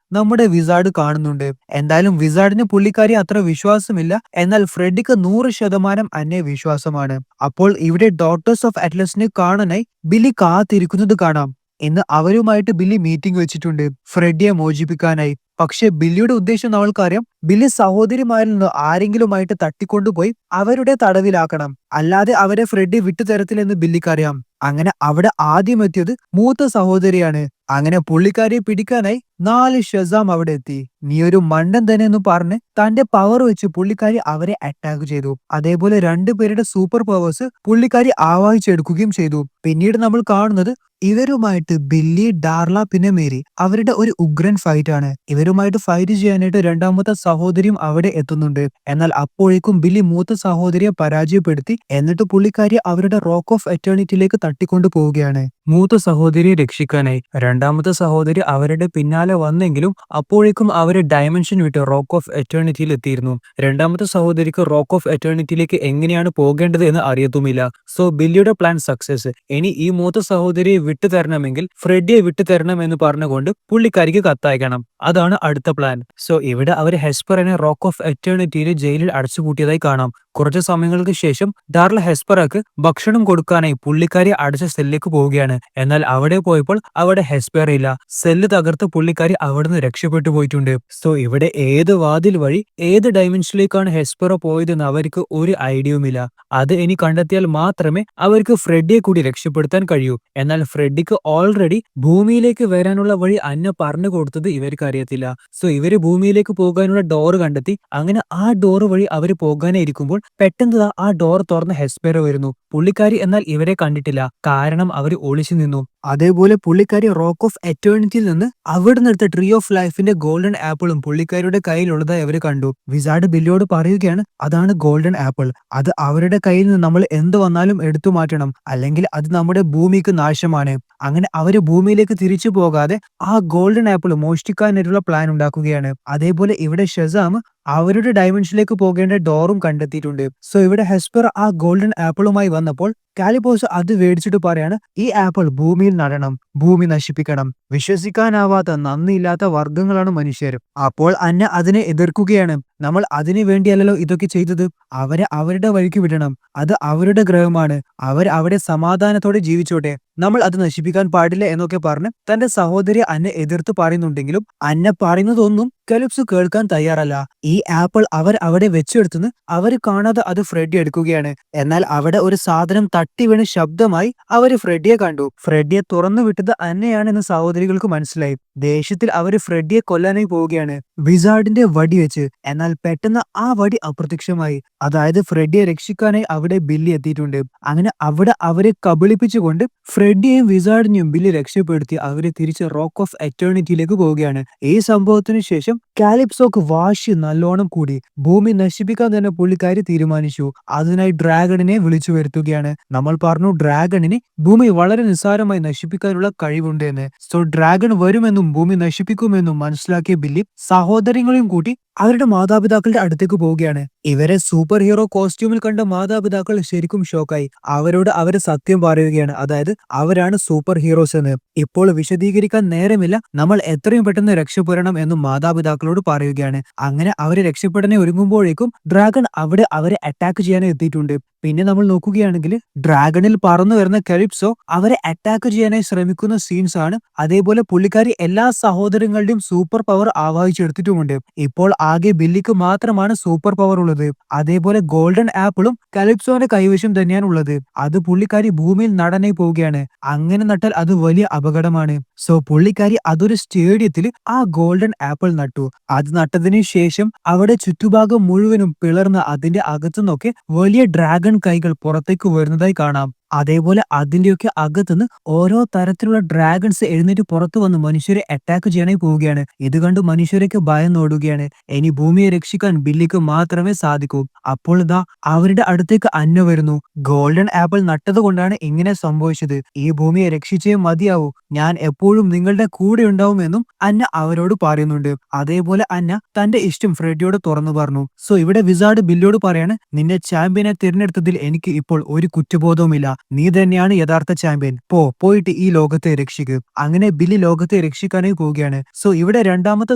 നമ്മുടെ വിസാർഡ് കാണുന്നുണ്ട്. എന്തായാലും വിസാർഡിന് പുള്ളിക്കാരി അത്ര വിശ്വാസമില്ല. എന്നാൽ ഫ്രെഡിക്ക് 100% അന്നെ വിശ്വാസമാണ്. അപ്പോൾ ഇവിടെ ഡോട്ടേഴ്സ് ഓഫ് അറ്റ്ലസിനെ കാണാനായി ബില്ലി കാത്തിരിക്കുന്നത് കാണാം. ഇന്ന് അവരുമായിട്ട് ബില്ലി മീറ്റിംഗ് വെച്ചിട്ടുണ്ട് ഫ്രെഡിയെ മോചിപ്പിക്കാനായി. പക്ഷെ ബില്ലിയുടെ ഉദ്ദേശം നമ്മൾക്കറിയാം. ബില്ലി സഹോദരിമാരിൽ നിന്ന് ആരെങ്കിലുമായിട്ട് തട്ടിക്കൊണ്ടുപോയി അവരുടെ തടവിലാക്കണം. അല്ലാതെ അവരെ ഫ്രെഡി വിട്ടുതരത്തില്ലെന്ന് ബില്ലിക്കറിയാം. അങ്ങനെ അവിടെ ആദ്യം എത്തിയത് മൂത്ത സഹോദരിയാണ്. അങ്ങനെ പുള്ളിക്കാരിയെ പിടിക്കാനായി 4 ഷെസാം അവിടെ എത്തി. നീ ഒരു മണ്ടൻ തന്നെ എന്ന് പറഞ്ഞ് തന്റെ പവർ വെച്ച് പുള്ളിക്കാരി അവരെ അറ്റാക്ക് ചെയ്തു. അതേപോലെ രണ്ടുപേരുടെ സൂപ്പർ പവേഴ്സ് പുള്ളിക്കാരി ആവാഹിച്ചെടുക്കുകയും ചെയ്തു. പിന്നീട് നമ്മൾ കാണുന്നത് ഇവരുമായിട്ട് ബില്ലി, ഡാർല പിന്നെ മേരി അവരുടെ ഒരു ഉഗ്രൻ ഫൈറ്റ് ആണ്. ഇവരുമായിട്ട് ഫൈറ്റ് ചെയ്യാനായിട്ട് രണ്ടാമത്തെ സഹോദരിയും അവിടെ എത്തുന്നുണ്ട്. എന്നാൽ അപ്പോഴേക്കും ബില്ലി മൂത്ത സഹോദരിയെ പരാജയപ്പെടുത്തി. എന്നിട്ട് പുള്ളിക്കാരിയെ അവരുടെ റോക്ക് ഓഫ് എറ്റേണിറ്റിയിലേക്ക് തട്ടിക്കൊണ്ടു പോവുകയാണ്. മൂത്ത സഹോദരിയെ രക്ഷിക്കാനായി രണ്ടാമത്തെ സഹോദരി അവരുടെ പിന്നാലെ വന്നെങ്കിലും അപ്പോഴേക്കും അവര് ഡയമെൻഷൻ വിട്ട് റോക്ക് ഓഫ് എറ്റേണിറ്റിയിൽ എത്തിയിരുന്നു. രണ്ടാമത്തെ സഹോദരിക്ക് റോക്ക് ഓഫ് എറ്റേണിറ്റിയിലേക്ക് എങ്ങനെയാണ് പോകേണ്ടത് എന്ന് അറിയത്തുമില്ല. സോ ബില്ലിയുടെ പ്ലാൻ സക്സസ്. ഇനി ഈ മൂത്ത സഹോദരിയെ വിട്ടുതരണമെങ്കിൽ ഫ്രെഡിയെ വിട്ടുതരണം എന്ന് പറഞ്ഞുകൊണ്ട് പുള്ളിക്കാരിക്ക് കത്തയക്കണം. അതാണ് അടുത്ത പ്ലാൻ. സോ ഇവിടെ അവർ ഹെസ്പറിനെ റോക്ക് ഓഫ് എറ്റേണിറ്റിയിൽ ജയിലിൽ അടച്ചുപൂട്ടിയതായി കാണാം. കുറച്ചു സമയങ്ങൾക്ക് ശേഷം ഡാർല ഹെസ്പറക്ക് ഭക്ഷണം കൊടുക്കാനായി പുള്ളിക്കാരി അടച്ച സെല്ലിലേക്ക് പോവുകയാണ്. എന്നാൽ അവിടെ പോയപ്പോൾ അവിടെ ഹെസ്പെർ ഇല്ല. സെല്ല് തകർത്ത് പുള്ളിക്കാരി അവിടുന്ന് രക്ഷപ്പെട്ടു പോയിട്ടുണ്ട്. സോ ഇവിടെ ഏത് വാതിൽ വഴി ഏത് ഡയമെൻഷനിലേക്കാണ് ഹെസ്പെറ പോയതെന്ന് അവർക്ക് ഒരു ഐഡിയയുമില്ല. അത് ഇനി കണ്ടെത്തിയാൽ മാത്രമേ അവർക്ക് ഫ്രെഡിയെ കൂടി രക്ഷപ്പെടുത്താൻ കഴിയൂ. എന്നാൽ ഫ്രെഡിക്ക് ഓൾറെഡി ഭൂമിയിലേക്ക് വരാനുള്ള വഴി അന്ന പറഞ്ഞു കൊടുത്തത് ഇവർക്ക് അറിയത്തില്ല. സോ ഇവര് ഭൂമിയിലേക്ക് പോകാനുള്ള ഡോർ കണ്ടെത്തി. അങ്ങനെ ആ ഡോർ വഴി അവര് പോകാനായിരിക്കുമ്പോൾ പെട്ടെന്ന് ആ ഡോർ തുറന്ന് ഹെസ്പെറ വരുന്നു. പുള്ളിക്കാരി എന്നാൽ ഇവരെ കണ്ടിട്ടില്ല. കാരണം അവർ ഒളിച്ചു നിന്നു. അതേപോലെ പുള്ളിക്കാരി റോക്ക് ഓഫ് എറ്റേണിറ്റിയിൽ നിന്ന് അവിടുന്ന് എടുത്ത ട്രീ ഓഫ് ലൈഫിന്റെ ഗോൾഡൻ ആപ്പിളും പുള്ളിക്കാരിയുടെ കയ്യിലുള്ളതായി അവർ കണ്ടു. വിസാർഡ് ബില്ലിയോട് പറയുകയാണ് അതാണ് ഗോൾഡൻ ആപ്പിൾ. അത് അവരുടെ കയ്യിൽ നിന്ന് നമ്മൾ എന്ത് വന്നാലും എടുത്തു മാറ്റണം, അല്ലെങ്കിൽ അത് നമ്മുടെ ഭൂമിക്ക് നാശമാണ്. അങ്ങനെ അവര് ഭൂമിയിലേക്ക് തിരിച്ചു പോകാതെ ആ ഗോൾഡൻ ആപ്പിൾ മോഷ്ടിക്കാനായിട്ടുള്ള പ്ലാൻ ഉണ്ടാക്കുകയാണ്. അതേപോലെ ഇവിടെ ഷെസാം അവരുടെ ഡയമെൻഷനിലേക്ക് പോകേണ്ട ഡോറും കണ്ടെത്തിയിട്ടുണ്ട്. സോ ഇവിടെ ഹെസ്പെർ ആ ഗോൾഡൻ ആപ്പിളുമായി വന്നപ്പോൾ കാലിപ്പോസ് അത് മേടിച്ചിട്ട് പറയാണ് ഈ ആപ്പിൾ ഭൂമിയിൽ നടണം, ഭൂമി നശിപ്പിക്കണം. വിശ്വസിക്കാനാവാത്ത നന്ദിയില്ലാത്ത വർഗങ്ങളാണ് മനുഷ്യർ. അപ്പോൾ അന്ന അതിനെ എതിർക്കുകയാണ്. നമ്മൾ അതിനു വേണ്ടിയല്ലോ ഇതൊക്കെ ചെയ്തത്. അവരെ അവരുടെ വഴിക്ക് വിടണം. അത് അവരുടെ ഗ്രഹമാണ്. അവർ അവിടെ സമാധാനത്തോടെ ജീവിച്ചോട്ടെ. നമ്മൾ അത് നശിപ്പിക്കാൻ പാടില്ല എന്നൊക്കെ പറഞ്ഞ് തന്റെ സഹോദരി അന്നെ എതിർത്ത് പറയുന്നുണ്ടെങ്കിലും അന്ന പറയുന്നതൊന്നും കലിപ്സ് കേൾക്കാൻ തയ്യാറല്ല. ഈ ആപ്പിൾ അവർ അവിടെ വെച്ചെടുത്തുനിന്ന് അവര് കാണാതെ അത് ഫ്രെഡി എടുക്കുകയാണ്. എന്നാൽ അവിടെ ഒരു സാധനം തട്ടി വീണ് ശബ്ദമായി അവര് ഫ്രെഡിയെ കണ്ടു. ഫ്രെഡിയെ തുറന്നു വിട്ടത് അന്നയാണെന്ന് സഹോദരികൾക്ക് മനസ്സിലായി. ദേഷ്യത്തിൽ അവര് ഫ്രെഡിയെ കൊല്ലാനായി പോവുകയാണ് വിസാർഡിന്റെ വടി വെച്ച്. എന്നാൽ പെട്ടെന്ന് ആ വടി അപ്രത്യക്ഷമായി. അതായത് ഫ്രെഡിയെ രക്ഷിക്കാനായി അവിടെ ബില്ലി എത്തിയിട്ടുണ്ട്. അങ്ങനെ അവിടെ അവരെ കബളിപ്പിച്ചുകൊണ്ട് ഫ്രെഡിയെയും വിസാർഡിനെയും ബില്ലി രക്ഷപ്പെടുത്തി അവരെ തിരിച്ച് റോക്ക് ഓഫ് എറ്റേണിറ്റിയിലേക്ക് പോവുകയാണ്. ഈ സംഭവത്തിന് ശേഷം കാലിപ്സോക്ക് വാശി നല്ലോണം കൂടി. ഭൂമി നശിപ്പിക്കാൻ തന്നെ പുള്ളിക്കാരി തീരുമാനിച്ചു. അതിനായി ഡ്രാഗണിനെ വിളിച്ചു വരുത്തുകയാണ്. നമ്മൾ പറഞ്ഞു ഡ്രാഗണിന് ഭൂമി വളരെ നിസ്സാരമായി നശിപ്പിക്കാനുള്ള കഴിവുണ്ട് എന്ന്. സോ ഡ്രാഗൺ വരുമെന്നും ഭൂമി നശിപ്പിക്കുമെന്നും മനസ്സിലാക്കിയ ബില്ലി സഹോദരങ്ങളെയും കൂട്ടി അവരുടെ മാതാപിതാക്കളുടെ അടുത്തേക്ക് പോവുകയാണ്. ഇവരെ സൂപ്പർ ഹീറോ കോസ്റ്റ്യൂമിൽ കണ്ട മാതാപിതാക്കൾ ശരിക്കും ഷോക്കായി. അവരോട് അവര് സത്യം പറയുകയാണ്. അതായത് അവരാണ് സൂപ്പർ ഹീറോസ് എന്ന്. ഇപ്പോൾ വിശദീകരിക്കാൻ നേരമില്ല, നമ്മൾ എത്രയും പെട്ടെന്ന് രക്ഷപ്പെടണം എന്നും മാതാപിതാക്കളോട് പറയുകയാണ്. അങ്ങനെ അവരെ രക്ഷപ്പെടാൻ ഒരുങ്ങുമ്പോഴേക്കും ഡ്രാഗൺ അവിടെ അവരെ അറ്റാക്ക് ചെയ്യാനായി എത്തിയിട്ടുണ്ട്. പിന്നെ നമ്മൾ നോക്കുകയാണെങ്കിൽ ഡ്രാഗണിൽ പറന്നു വരുന്ന കലിപ്സോ അവരെ അറ്റാക്ക് ചെയ്യാനായി ശ്രമിക്കുന്ന സീൻസ് ആണ്. അതേപോലെ പുള്ളിക്കാരി എല്ലാ സഹോദരങ്ങളുടെയും സൂപ്പർ പവർ ആവാഹിച്ചെടുത്തിട്ടുമുണ്ട്. ഇപ്പോൾ ആകെ ബില്ലിക്ക് മാത്രമാണ് സൂപ്പർ പവർ ഉള്ളത്. അതേപോലെ ഗോൾഡൻ ആപ്പിളും കലിപ്സോന്റെ കൈവശം തന്നെയാണ് ഉള്ളത്. അത് പുള്ളിക്കാരി ഭൂമിയിൽ നടനായി പോവുകയാണ്. അങ്ങനെ നട്ടാൽ അത് വലിയ അപകടമാണ്. സോ പുള്ളിക്കാരി അതൊരു സ്റ്റേഡിയത്തിൽ ആ ഗോൾഡൻ ആപ്പിൾ നട്ടു. അത് നട്ടതിനു ശേഷം അവിടെ ചുറ്റുഭാഗം മുഴുവനും പിളർന്ന് അതിന്റെ അകത്തുനിന്നൊക്കെ വലിയ ഡ്രാഗൺ കൈകൾ പുറത്തേക്ക് വരുന്നതായി കാണാം. അതേപോലെ അതിന്റെയൊക്കെ അകത്തുനിന്ന് ഓരോ തരത്തിലുള്ള ഡ്രാഗൺസ് എഴുന്നേറ്റ് പുറത്തു വന്ന് മനുഷ്യരെ അറ്റാക്ക് ചെയ്യാനായി പോവുകയാണ്. ഇത് കണ്ട് മനുഷ്യരൊക്കെ ഭയന്നോടുകയാണ്. ഇനി ഭൂമിയെ രക്ഷിക്കാൻ ബില്ലിക്ക് മാത്രമേ സാധിക്കൂ. അപ്പോൾ ഇതാ അവരുടെ അടുത്തേക്ക് അന്ന വരുന്നു. ഗോൾഡൻ ആപ്പിൾ നട്ടതുകൊണ്ടാണ് ഇങ്ങനെ സംഭവിച്ചത്. ഈ ഭൂമിയെ രക്ഷിച്ചേ മതിയാവൂ. ഞാൻ എപ്പോഴും നിങ്ങളുടെ കൂടെ ഉണ്ടാവുമെന്നും അന്ന അവരോട് പറയുന്നുണ്ട്. അതേപോലെ അന്ന തന്റെ ഇഷ്ടം ഫ്രെഡിയോട് തുറന്നു പറഞ്ഞു. സോ ഇവിടെ വിസാർഡ് ബില്ലിയോട് പറയാണ്, നിന്നെ ചാമ്പ്യനെ തിരഞ്ഞെടുത്തതിൽ എനിക്ക് ഇപ്പോൾ ഒരു കുറ്റബോധവുമില്ല. നീ തന്നെയാണ് യഥാർത്ഥ ചാമ്പ്യൻ. പോയിട്ട് ഈ ലോകത്തെ രക്ഷിക്കുക. അങ്ങനെ ബില്ലി ലോകത്തെ രക്ഷിക്കാനായി പോവുകയാണ്. സോ ഇവിടെ രണ്ടാമത്തെ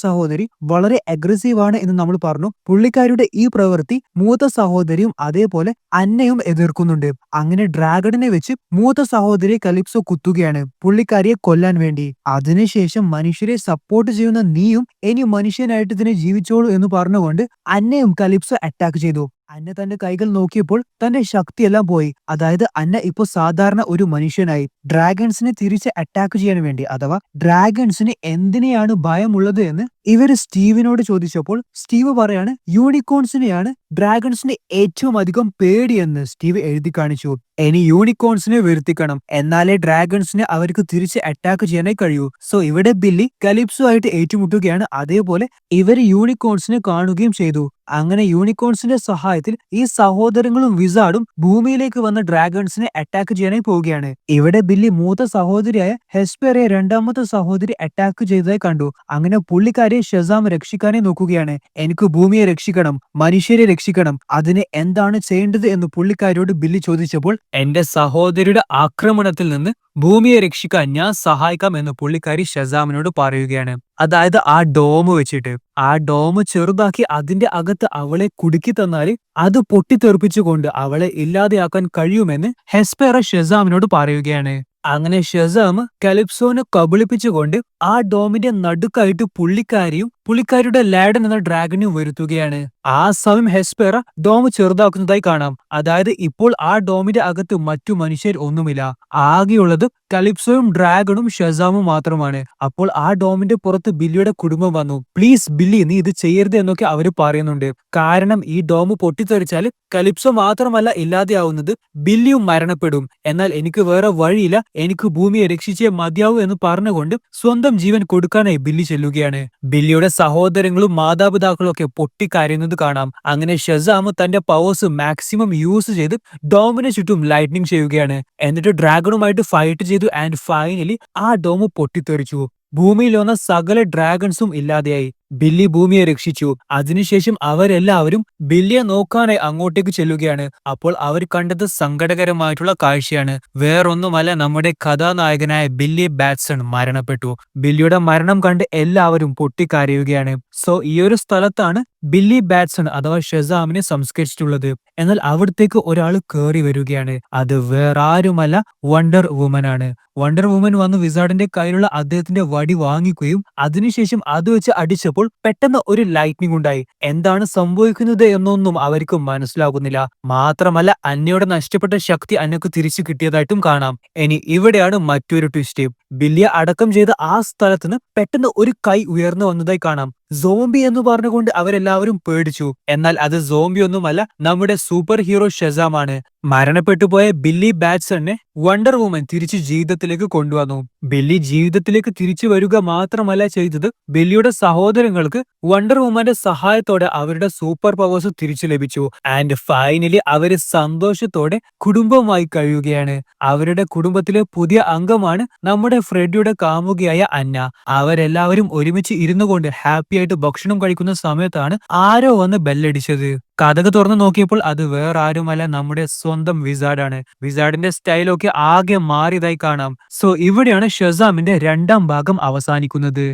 സഹോദരി വളരെ അഗ്രസീവ് ആണ് എന്ന് നമ്മൾ പറഞ്ഞു. പുള്ളിക്കാരുടെ ഈ പ്രവൃത്തി മൂത്ത സഹോദരിയും അതേപോലെ അന്നയും എതിർക്കുന്നുണ്ട്. അങ്ങനെ ഡ്രാഗണിനെ വെച്ച് മൂത്ത സഹോദരിയെ കലിപ്സോ കുത്തുകയാണ്, പുള്ളിക്കാരിയെ കൊല്ലാൻ വേണ്ടി. അതിനുശേഷം മനുഷ്യരെ സപ്പോർട്ട് ചെയ്യുന്ന നീയും ഇനി മനുഷ്യനായിട്ട് ഇതിനെ ജീവിച്ചോളൂ എന്ന് പറഞ്ഞുകൊണ്ട് അന്നയും കലിപ്സോ അറ്റാക്ക് ചെയ്തു. അന്ന തന്റെ കൈകൾ നോക്കിയപ്പോൾ തന്റെ ശക്തിയെല്ലാം പോയി. അതായത് അന്ന ഇപ്പോ സാധാരണ ഒരു മനുഷ്യനായി. ഡ്രാഗൺസിനെ തിരിച്ച് അറ്റാക്ക് ചെയ്യാൻ വേണ്ടി, അഥവാ ഡ്രാഗൺസിന് എന്തിനെയാണ് ഭയമുള്ളത് എന്ന് ഇവര് സ്റ്റീവിനോട് ചോദിച്ചപ്പോൾ സ്റ്റീവ് പറയാണ് യൂണിക്കോൺസിനെയാണ് ഡ്രാഗൺസിന് ഏറ്റവും അധികം പേടിയെന്ന് സ്റ്റീവ് എഴുതി കാണിച്ചു. ഇനി യൂണിക്കോൺസിനെ വരുത്തിക്കണം, എന്നാലേ ഡ്രാഗൺസിനെ അവർക്ക് തിരിച്ച് അറ്റാക്ക് ചെയ്യാനായി കഴിയൂ. സോ ഇവിടെ ബില്ലി കലിപ്സോ ആയിട്ട് ഏറ്റുമുട്ടുകയാണ്. അതേപോലെ ഇവര് യൂണിക്കോൺസിനെ കാണുകയും ചെയ്തു. അങ്ങനെ യൂണിക്കോൺസിന്റെ സഹായത്തിൽ ഈ സഹോദരങ്ങളും വിസാർഡും ഭൂമിയിലേക്ക് വന്ന ഡ്രാഗൺസിനെ അറ്റാക്ക് ചെയ്യാനായി പോവുകയാണ്. ഇവിടെ ബില്ലി മൂത്ത സഹോദരിയായ ഹെസ്പെറയെ രണ്ടാമത്തെ സഹോദരി അറ്റാക്ക് ചെയ്തതായി കണ്ടു. അങ്ങനെ പുള്ളിക്കാരെ ഷെസാം രക്ഷിക്കാനായി നോക്കുകയാണ്. എനിക്ക് ഭൂമിയെ രക്ഷിക്കണം, മനുഷ്യരെ രക്ഷിക്കണം, അതിന് എന്താണ് ചെയ്യേണ്ടത് എന്ന് പുള്ളിക്കാരോട് ബില്ലി ചോദിച്ചപ്പോൾ എന്റെ സഹോദരിയുടെ ആക്രമണത്തിൽ നിന്ന് ഭൂമിയെ രക്ഷിക്കാൻ ഞാൻ സഹായിക്കാം എന്ന് പുള്ളിക്കാരി ഷെസാമിനോട് പറയുകയാണ്. അതായത് ആ ഡോം വെച്ചിട്ട് ആ ഡോം ചെറുതാക്കി അതിന്റെ അകത്ത് അവളെ കുടുക്കി തന്നാല് അത് പൊട്ടിത്തെറിപ്പിച്ചുകൊണ്ട് അവളെ ഇല്ലാതെയാക്കാൻ കഴിയുമെന്ന് ഹെസ്പെറ ഷെസാമിനോട് പറയുകയാണ്. അങ്ങനെ ഷെസാം കലിപ്സോനെ കബളിപ്പിച്ചുകൊണ്ട് ആ ഡോമിന്റെ നടുക്കായിട്ട് പുള്ളിക്കാരിയും പുള്ളിക്കാരിയുടെ ലാഡൻ എന്ന ഡ്രാഗനെയും വരുത്തുകയാണ്. ആ സമയം ഹെസ്പെറ ഡോം ചെറുതാക്കുന്നതായി കാണാം. അതായത് ഇപ്പോൾ ആ ഡോമിന്റെ അകത്ത് മറ്റു മനുഷ്യർ ഒന്നുമില്ല. ആകെയുള്ളത് കലിപ്സോയും ഡ്രാഗണും ഷെസാമും മാത്രമാണ്. അപ്പോൾ ആ ഡോമിന്റെ പുറത്ത് ബില്ലിയുടെ കുടുംബം വന്നു. പ്ലീസ് ബില്ലി, നീ ഇത് ചെയ്യരുത് എന്നൊക്കെ അവര് പറയുന്നുണ്ട്. കാരണം ഈ ഡോം പൊട്ടിത്തെറിച്ചാൽ കലിപ്സോ മാത്രമല്ല ഇല്ലാതെയാവുന്നത്, ബില്ലിയും മരണപ്പെടും. എന്നാൽ എനിക്ക് വേറെ വഴിയില്ല, എനിക്ക് ഭൂമിയെ രക്ഷിച്ചേ മതിയാവൂ എന്ന് പറഞ്ഞുകൊണ്ട് സ്വന്തം ജീവൻ കൊടുക്കാനായി ബില്ലി ചെല്ലുകയാണ്. ബില്ലിയുടെ സഹോദരങ്ങളും മാതാപിതാക്കളും ഒക്കെ പൊട്ടിക്കരയുന്നത് കാണാം. അങ്ങനെ ഷെസാം തന്റെ പവേഴ്സ് മാക്സിമം യൂസ് ചെയ്ത് ഡോമിന് ചുറ്റും ലൈറ്റ്നിങ് ചെയ്യുകയാണ്. എന്നിട്ട് ഡ്രാഗണുമായിട്ട് ഫൈറ്റ് ചെയ്തു. ആൻഡ് ഫൈനലി ആ ഡോം പൊട്ടിത്തെറിച്ചു. ഭൂമിയിൽ വന്ന സകല ഡ്രാഗൺസും ഇല്ലാതെയായി. ബില്ലി ഭൂമിയെ രക്ഷിച്ചു. അതിനുശേഷം അവരെല്ലാവരും ബില്ലിയെ നോക്കാനായി അങ്ങോട്ടേക്ക് ചെല്ലുകയാണ്. അപ്പോൾ അവർ കണ്ടത് സങ്കടകരമായിട്ടുള്ള കാഴ്ചയാണ്. വേറൊന്നുമല്ല, നമ്മുടെ കഥാനായകനായ ബില്ലി ബാറ്റ്സൺ മരണപ്പെട്ടു. ബില്ലിയുടെ മരണം കണ്ട് എല്ലാവരും പൊട്ടിക്കരയുകയാണ്. സോ ഈ ഒരു സ്ഥലത്താണ് ബില്ലി ബാറ്റ്സൺ അഥവാ ഷെസാമിനെ സംസ്കരിച്ചിട്ടുള്ളത്. എന്നാൽ അവിടത്തേക്ക് ഒരാൾ കയറി വരികയാണ്. അത് വേറാരുമല്ല, വണ്ടർ വുമൻ ആണ്. വണ്ടർ വുമൻ വന്ന് വിസാർഡിന്റെ കയ്യിലുള്ള അദ്ദേഹത്തിന്റെ വടി വാങ്ങിക്കുകയും അതിനുശേഷം അത് വെച്ച് അടിച്ചപ്പോൾ പെട്ടെന്ന് ഒരു ലൈറ്റ്നിങ് ഉണ്ടായി. എന്താണ് സംഭവിക്കുന്നത് എന്നൊന്നും അവർക്ക് മനസ്സിലാകുന്നില്ല. മാത്രമല്ല അന്നയുടെ നഷ്ടപ്പെട്ട ശക്തി അന്നക്ക് തിരിച്ചു കിട്ടിയതായിട്ടും കാണാം. ഇനി ഇവിടെയാണ് മറ്റൊരു ട്വിസ്റ്റ്. ബില്ലിയെ അടക്കം ചെയ്ത ആ സ്ഥലത്തുനിന്ന് പെട്ടെന്ന് ഒരു കൈ ഉയർന്നു വന്നതായി കാണാം. സോംബി എന്ന് പറഞ്ഞുകൊണ്ട് അവരെല്ലാവരും പേടിച്ചു. എന്നാൽ അത് സോംബി ഒന്നുമല്ല, നമ്മുടെ സൂപ്പർ ഹീറോ ഷെസാമാണ്. മരണപ്പെട്ടുപോയ ബില്ലി ബാറ്റ്സണിനെ വണ്ടർ വുമൻ തിരിച്ചു ജീവിതത്തിലേക്ക് കൊണ്ടുവന്നു. ബില്ലി ജീവിതത്തിലേക്ക് തിരിച്ചു വരിക മാത്രമല്ല ചെയ്തത്, ബില്ലിയുടെ സഹോദരങ്ങൾക്ക് വണ്ടർ വുമന്റെ സഹായത്തോടെ അവരുടെ സൂപ്പർ പവേഴ്സ് തിരിച്ചു ലഭിച്ചു. ആൻഡ് ഫൈനലി അവര് സന്തോഷത്തോടെ കുടുംബമായി കഴിയുകയാണ്. അവരുടെ കുടുംബത്തിലെ പുതിയ അംഗമാണ് നമ്മുടെ ഫ്രെഡിയുടെ കാമുകിയായ അന്ന. അവരെല്ലാവരും ഒരുമിച്ച് ഇരുന്നു കൊണ്ട് ഹാപ്പി ആയിട്ട് ഭക്ഷണം കഴിക്കുന്ന സമയത്താണ് ആരോ വന്ന് ബെല്ലടിച്ചത്. കഥക് തുറന്നു നോക്കിയപ്പോൾ അത് വേറെ ആരുമല്ല, നമ്മുടെ സ്വന്തം വിസാർഡാണ്. വിസാർഡിന്റെ സ്റ്റൈലൊക്കെ ആകെ മാറിയതായി കാണാം. സോ ഇവിടെയാണ് ഷെസാമിന്റെ രണ്ടാം ഭാഗം അവസാനിക്കുന്നത്.